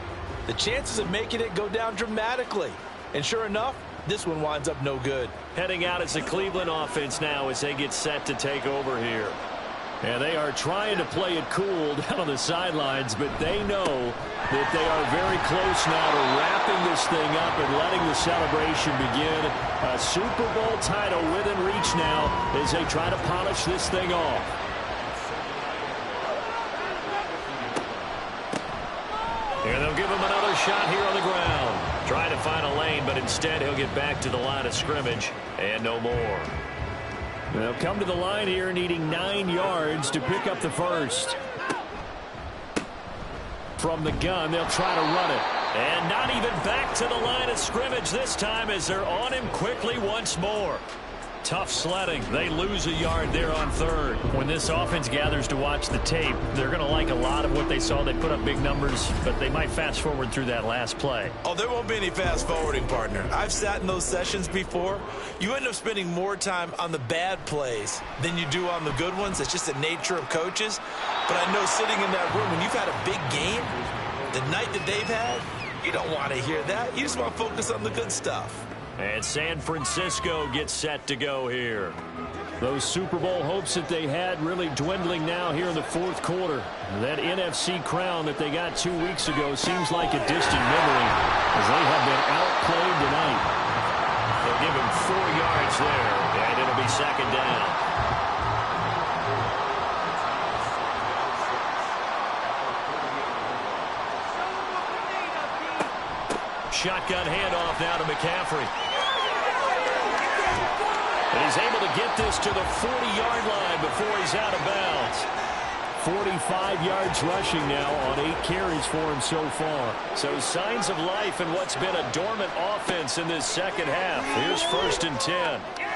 the chances of making it go down dramatically. And sure enough, this one winds up no good. Heading out as the Cleveland offense now as they get set to take over here. And they are trying to play it cool down on the sidelines, but they know that they are very close now to wrapping this thing up and letting the celebration begin. A Super Bowl title within reach now as they try to polish this thing off. And they'll give him another shot here on the ground. Trying to find a lane, but instead he'll get back to the line of scrimmage and no more. They'll come to the line here needing 9 yards to pick up the first. From the gun, they'll try to run it. And not even back to the line of scrimmage this time as they're on him quickly once more. Tough sledding. They lose a yard there on 3rd. When this offense gathers to watch the tape, they're going to like a lot of what they saw. They put up big numbers, but they might fast forward through that last play. Oh, there won't be any fast forwarding, partner. I've sat in those sessions before. You end up spending more time on the bad plays than you do on the good ones. It's just the nature of coaches. But I know sitting in that room, when you've had a big game, the night that they've had, you don't want to hear that. You just want to focus on the good stuff. And San Francisco gets set to go here. Those Super Bowl hopes that they had really dwindling now here in the 4th quarter. That NFC crown that they got 2 weeks ago seems like a distant memory as they have been outplayed tonight. shotgun handoff now to McCaffrey. And he's able to get this to the 40-yard line before he's out of bounds. 45 yards rushing now on 8 carries for him so far. So signs of life in what's been a dormant offense in this second half. Here's 1st and 10. A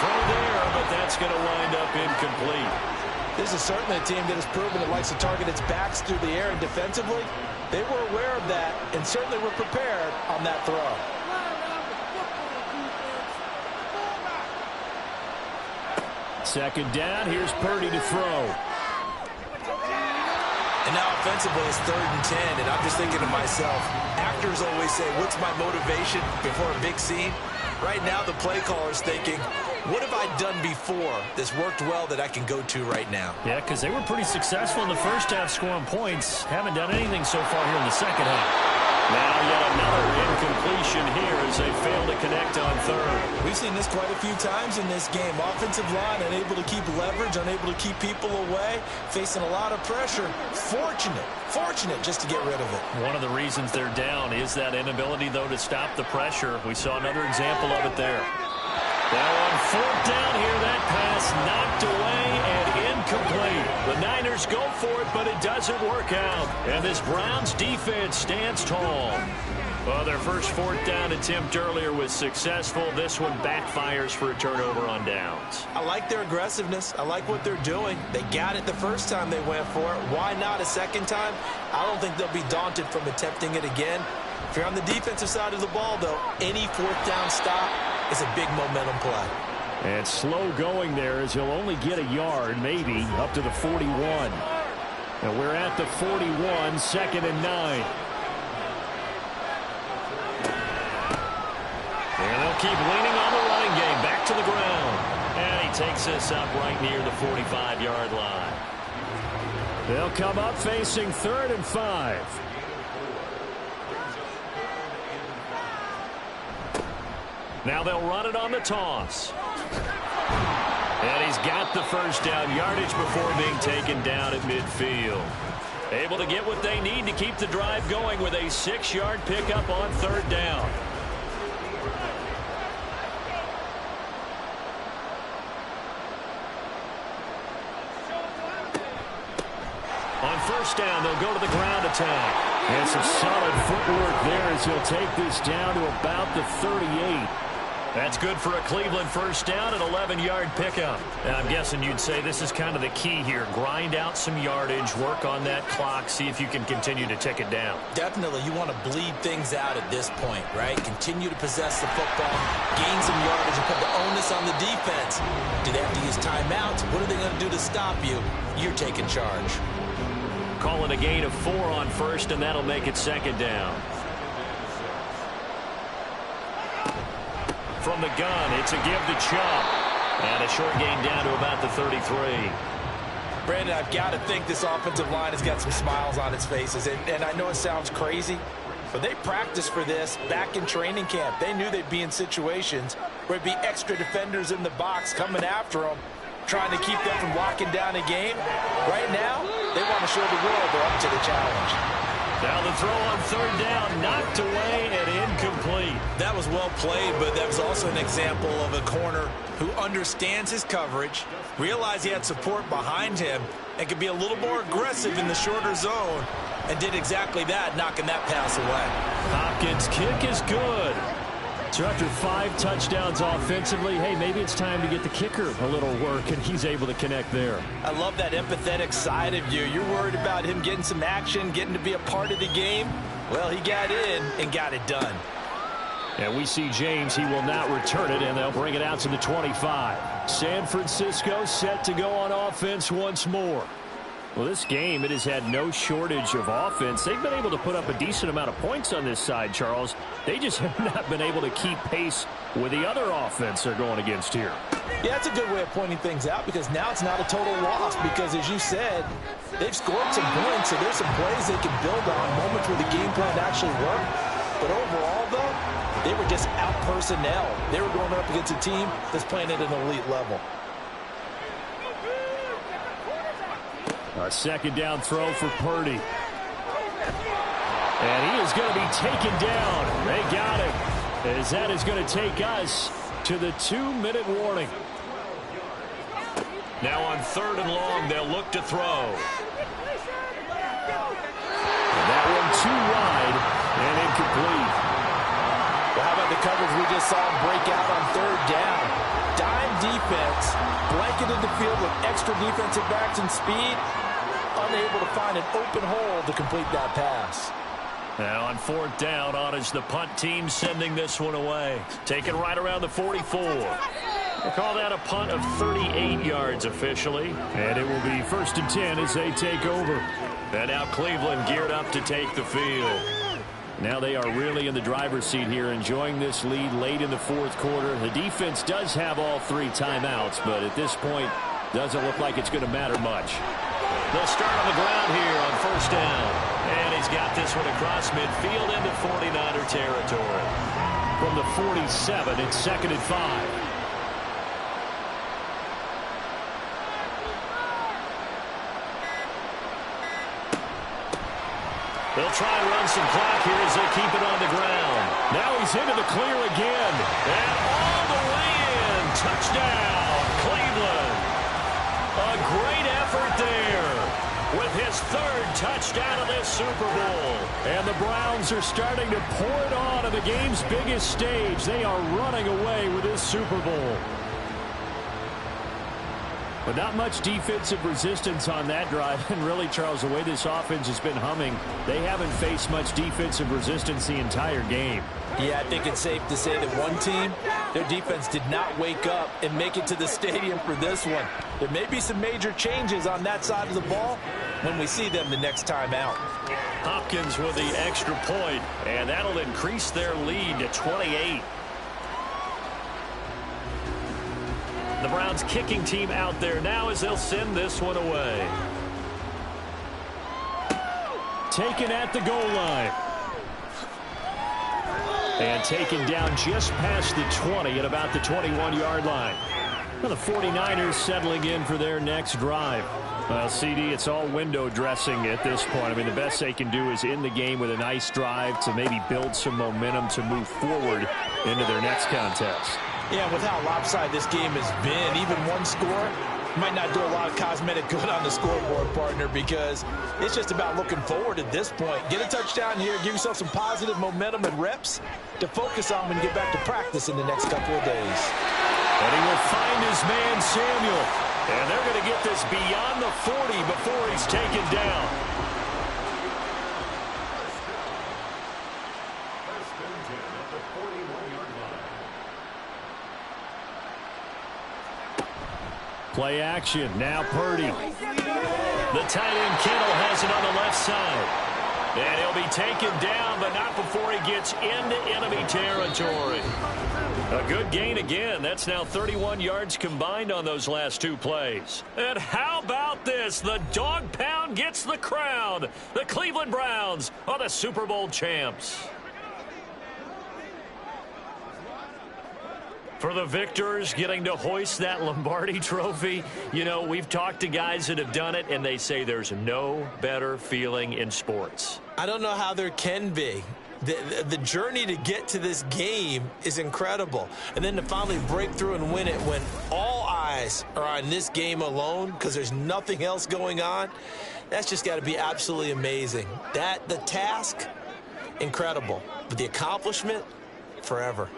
throw there, but that's going to wind up incomplete. This is certainly a team that has proven it likes to target its backs through the air, and defensively, they were aware of that and certainly were prepared on that throw. Second down, here's Purdy to throw. And now offensively it's 3rd and 10, and I'm just thinking to myself, actors always say, what's my motivation before a big scene? Right now the play caller's thinking, what have I done before that's worked well that I can go to right now? Yeah, because they were pretty successful in the first half scoring points. Haven't done anything so far here in the second half. Now yet another incompletion here as they fail to connect on 3rd. We've seen this quite a few times in this game. Offensive line unable to keep leverage, unable to keep people away, facing a lot of pressure. Fortunate just to get rid of it. One of the reasons they're down is that inability, though, to stop the pressure. We saw another example of it there. Now on 4th down here, that pass knocked away and incomplete. The Niners go for it, but it doesn't work out. And this Browns defense stands tall. Well, their first 4th down attempt earlier was successful. This one backfires for a turnover on downs. I like their aggressiveness. I like what they're doing. They got it the first time they went for it. Why not a second time? I don't think they'll be daunted from attempting it again. If you're on the defensive side of the ball, though, any 4th down stop is a big momentum play. And slow going there as he'll only get a yard, maybe, up to the 41. And we're at the 41, 2nd and 9. And they'll keep leaning on the running game, back to the ground. And he takes this up right near the 45-yard line. They'll come up facing 3rd and 5. Now they'll run it on the toss. And he's got the first down yardage before being taken down at midfield. Able to get what they need to keep the drive going with a 6-yard pickup on 3rd down. On 1st down, they'll go to the ground attack. And some solid footwork there as he'll take this down to about the 38. That's good for a Cleveland first down, an 11-yard pickup. Now, I'm guessing you'd say this is kind of the key here. Grind out some yardage, work on that clock, see if you can continue to tick it down. Definitely, you want to bleed things out at this point, right? Continue to possess the football, gain some yardage, and put the onus on the defense. Do they have to use timeouts? What are they going to do to stop you? You're taking charge. Calling a gain of 4 on 1st, and that'll make it 2nd down. From the gun, it's a give to Chubb. And a short gain down to about the 33. Brandon, I've got to think this offensive line has got some smiles on its faces. And I know it sounds crazy, but they practiced for this back in training camp. They knew they'd be in situations where it'd be extra defenders in the box coming after them, trying to keep them from locking down a game. Right now, they want to show the world they're up to the challenge. Now the throw on 3rd down, knocked away and incomplete. That was well played, but that was also an example of a corner who understands his coverage, realized he had support behind him, and could be a little more aggressive in the shorter zone, and did exactly that, knocking that pass away. Hopkins' kick is good. So after 5 touchdowns offensively, hey, maybe it's time to get the kicker a little work, and he's able to connect there. I love that empathetic side of you. You're worried about him getting some action, getting to be a part of the game. Well, he got in and got it done. And we see James. He will not return it, and they'll bring it out to the 25. San Francisco set to go on offense once more. Well, this game, it has had no shortage of offense. They've been able to put up a decent amount of points on this side, Charles. They just have not been able to keep pace with the other offense they're going against here. Yeah, that's a good way of pointing things out, because now it's not a total loss, because as you said, they've scored some points, so there's some plays they can build on, moments where the game plan actually worked. But overall, though, they were just out personnel. They were going up against a team that's playing at an elite level. A 2nd down throw for Purdy. And he is going to be taken down. They got him, as that is going to take us to the 2-minute warning. Now on 3rd and long, they'll look to throw. And that one too wide and incomplete. Well, how about the coverage we just saw him break out on 3rd down? Dime defense, blanketed the field with extra defensive backs and speed, unable to find an open hole to complete that pass. Now on 4th down, on is the punt team sending this one away. Taken right around the 44. We'll call that a punt of 38 yards officially. And it will be 1st and 10 as they take over. And now Cleveland geared up to take the field. Now they are really in the driver's seat here, enjoying this lead late in the 4th quarter. The defense does have all 3 timeouts, but at this point, doesn't look like it's going to matter much. They'll start on the ground here on 1st down. And he's got this one across midfield into 49er territory. From the 47, it's 2nd and 5. They'll try and run some clock here as they keep it on the ground. Now he's into the clear again. And all the way in. Touchdown, Cleveland. A great effort there with his 3rd touchdown of this Super Bowl. And the Browns are starting to pour it on the game's biggest stage. They are running away with this Super Bowl. But not much defensive resistance on that drive. And really, Charles, the way this offense has been humming, they haven't faced much defensive resistance the entire game. Yeah, I think it's safe to say that one team, their defense did not wake up and make it to the stadium for this one. There may be some major changes on that side of the ball when we see them the next time out. Hopkins with the extra point, and that'll increase their lead to 28. The Browns kicking team out there now as they'll send this one away. Taken at the goal line. And taken down just past the 20 at about the 21-yard line. Well, the 49ers settling in for their next drive. Well, CD, it's all window dressing at this point. I mean, the best they can do is end the game with a nice drive to maybe build some momentum to move forward into their next contest. Yeah, with how lopsided this game has been, even one score might not do a lot of cosmetic good on the scoreboard, partner, because it's just about looking forward at this point. Get a touchdown here, give yourself some positive momentum and reps to focus on when you get back to practice in the next couple of days. And he will find his man, Samuel. And they're going to get this beyond the 40 before he's taken down. Play action. Now Purdy. The tight end Kittle has it on the left side. And he'll be taken down, but not before he gets into enemy territory. A good gain again. That's now 31 yards combined on those last 2 plays. And how about this? The dog pound gets the crown. The Cleveland Browns are the Super Bowl champs. For the victors, getting to hoist that Lombardi trophy, you know, we've talked to guys that have done it, and they say there's no better feeling in sports. I don't know how there can be. The journey to get to this game is incredible. And then to finally break through and win it when all eyes are on this game alone because there's nothing else going on, that's just got to be absolutely amazing. The task, incredible. But the accomplishment, forever.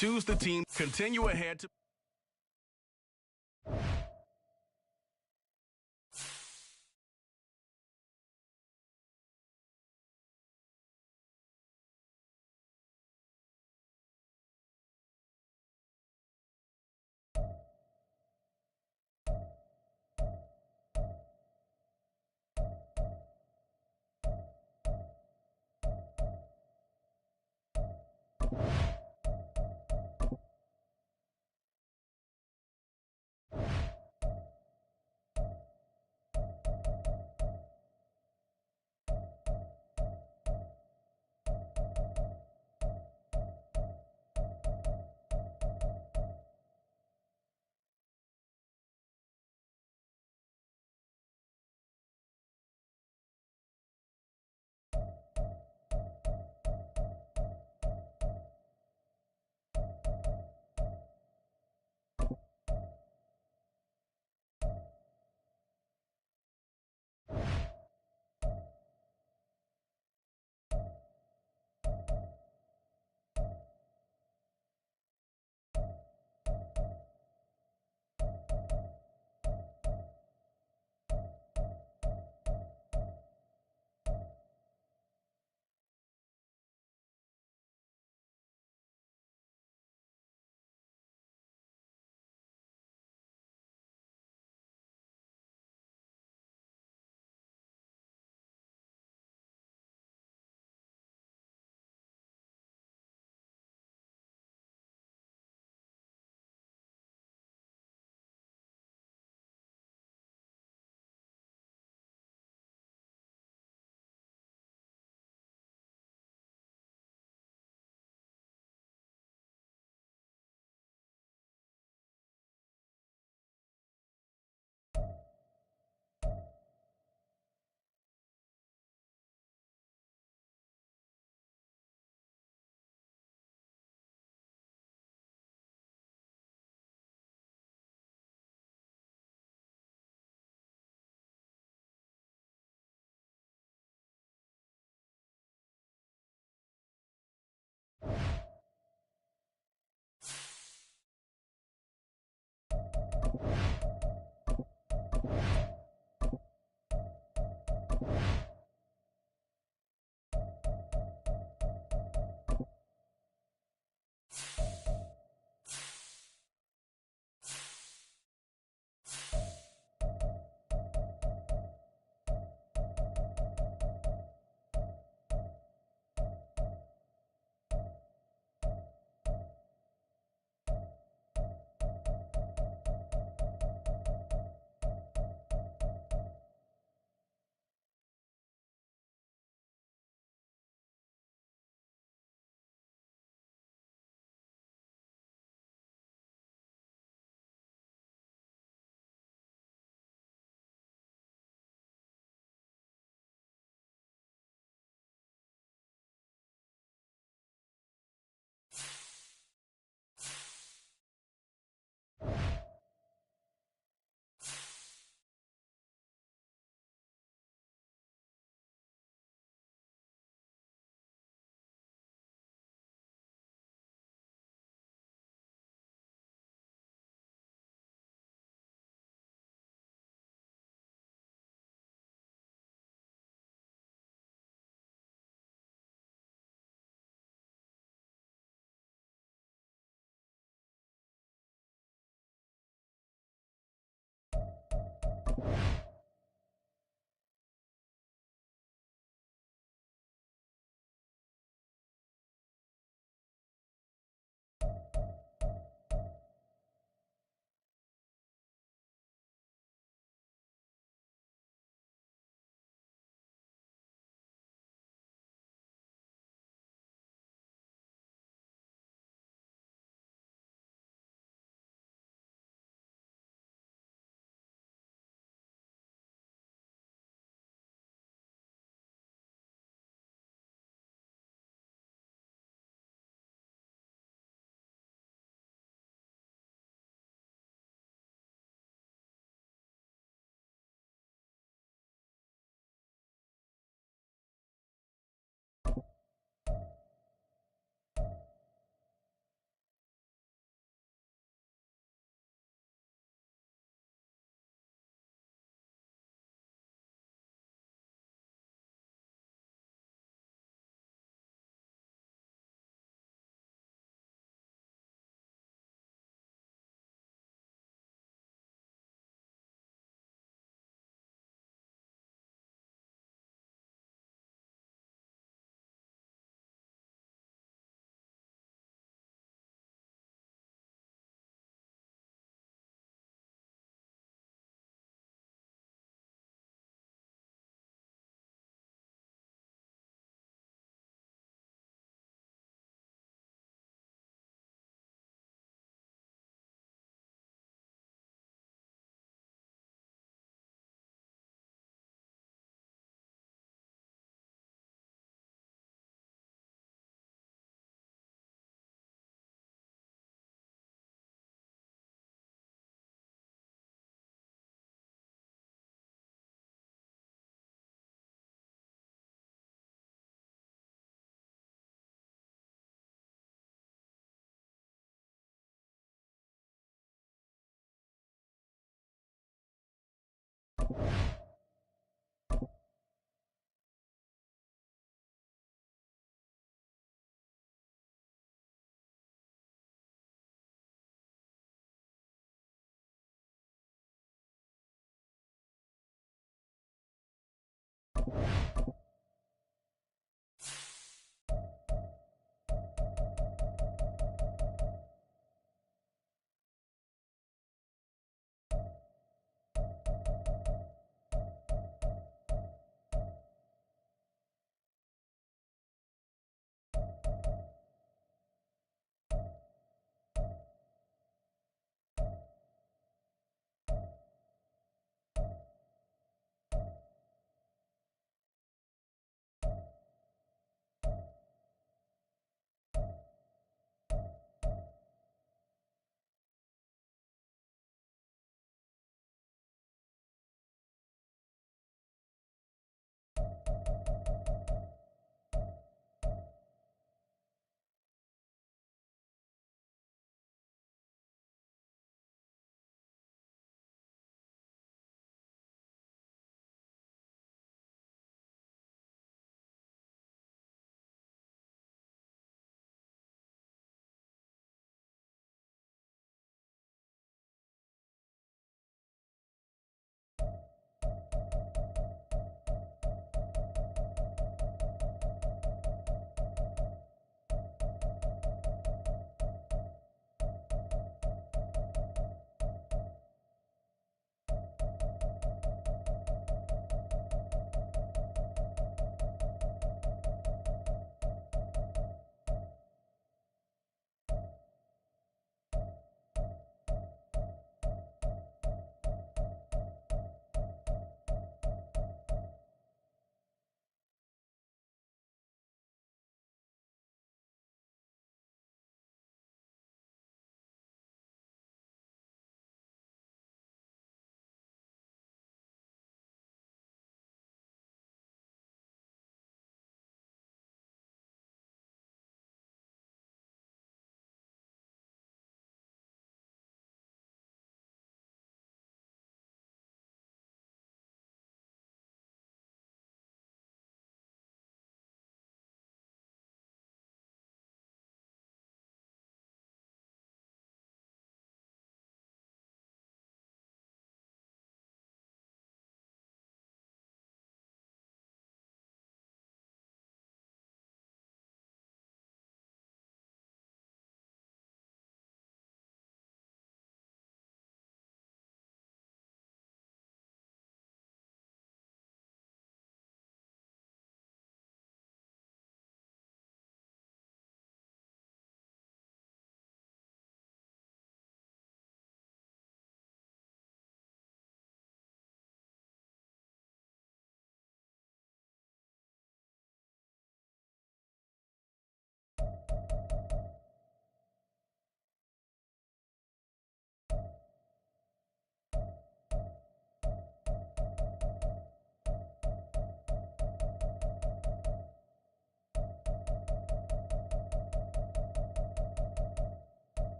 Choose the team. Continue ahead to...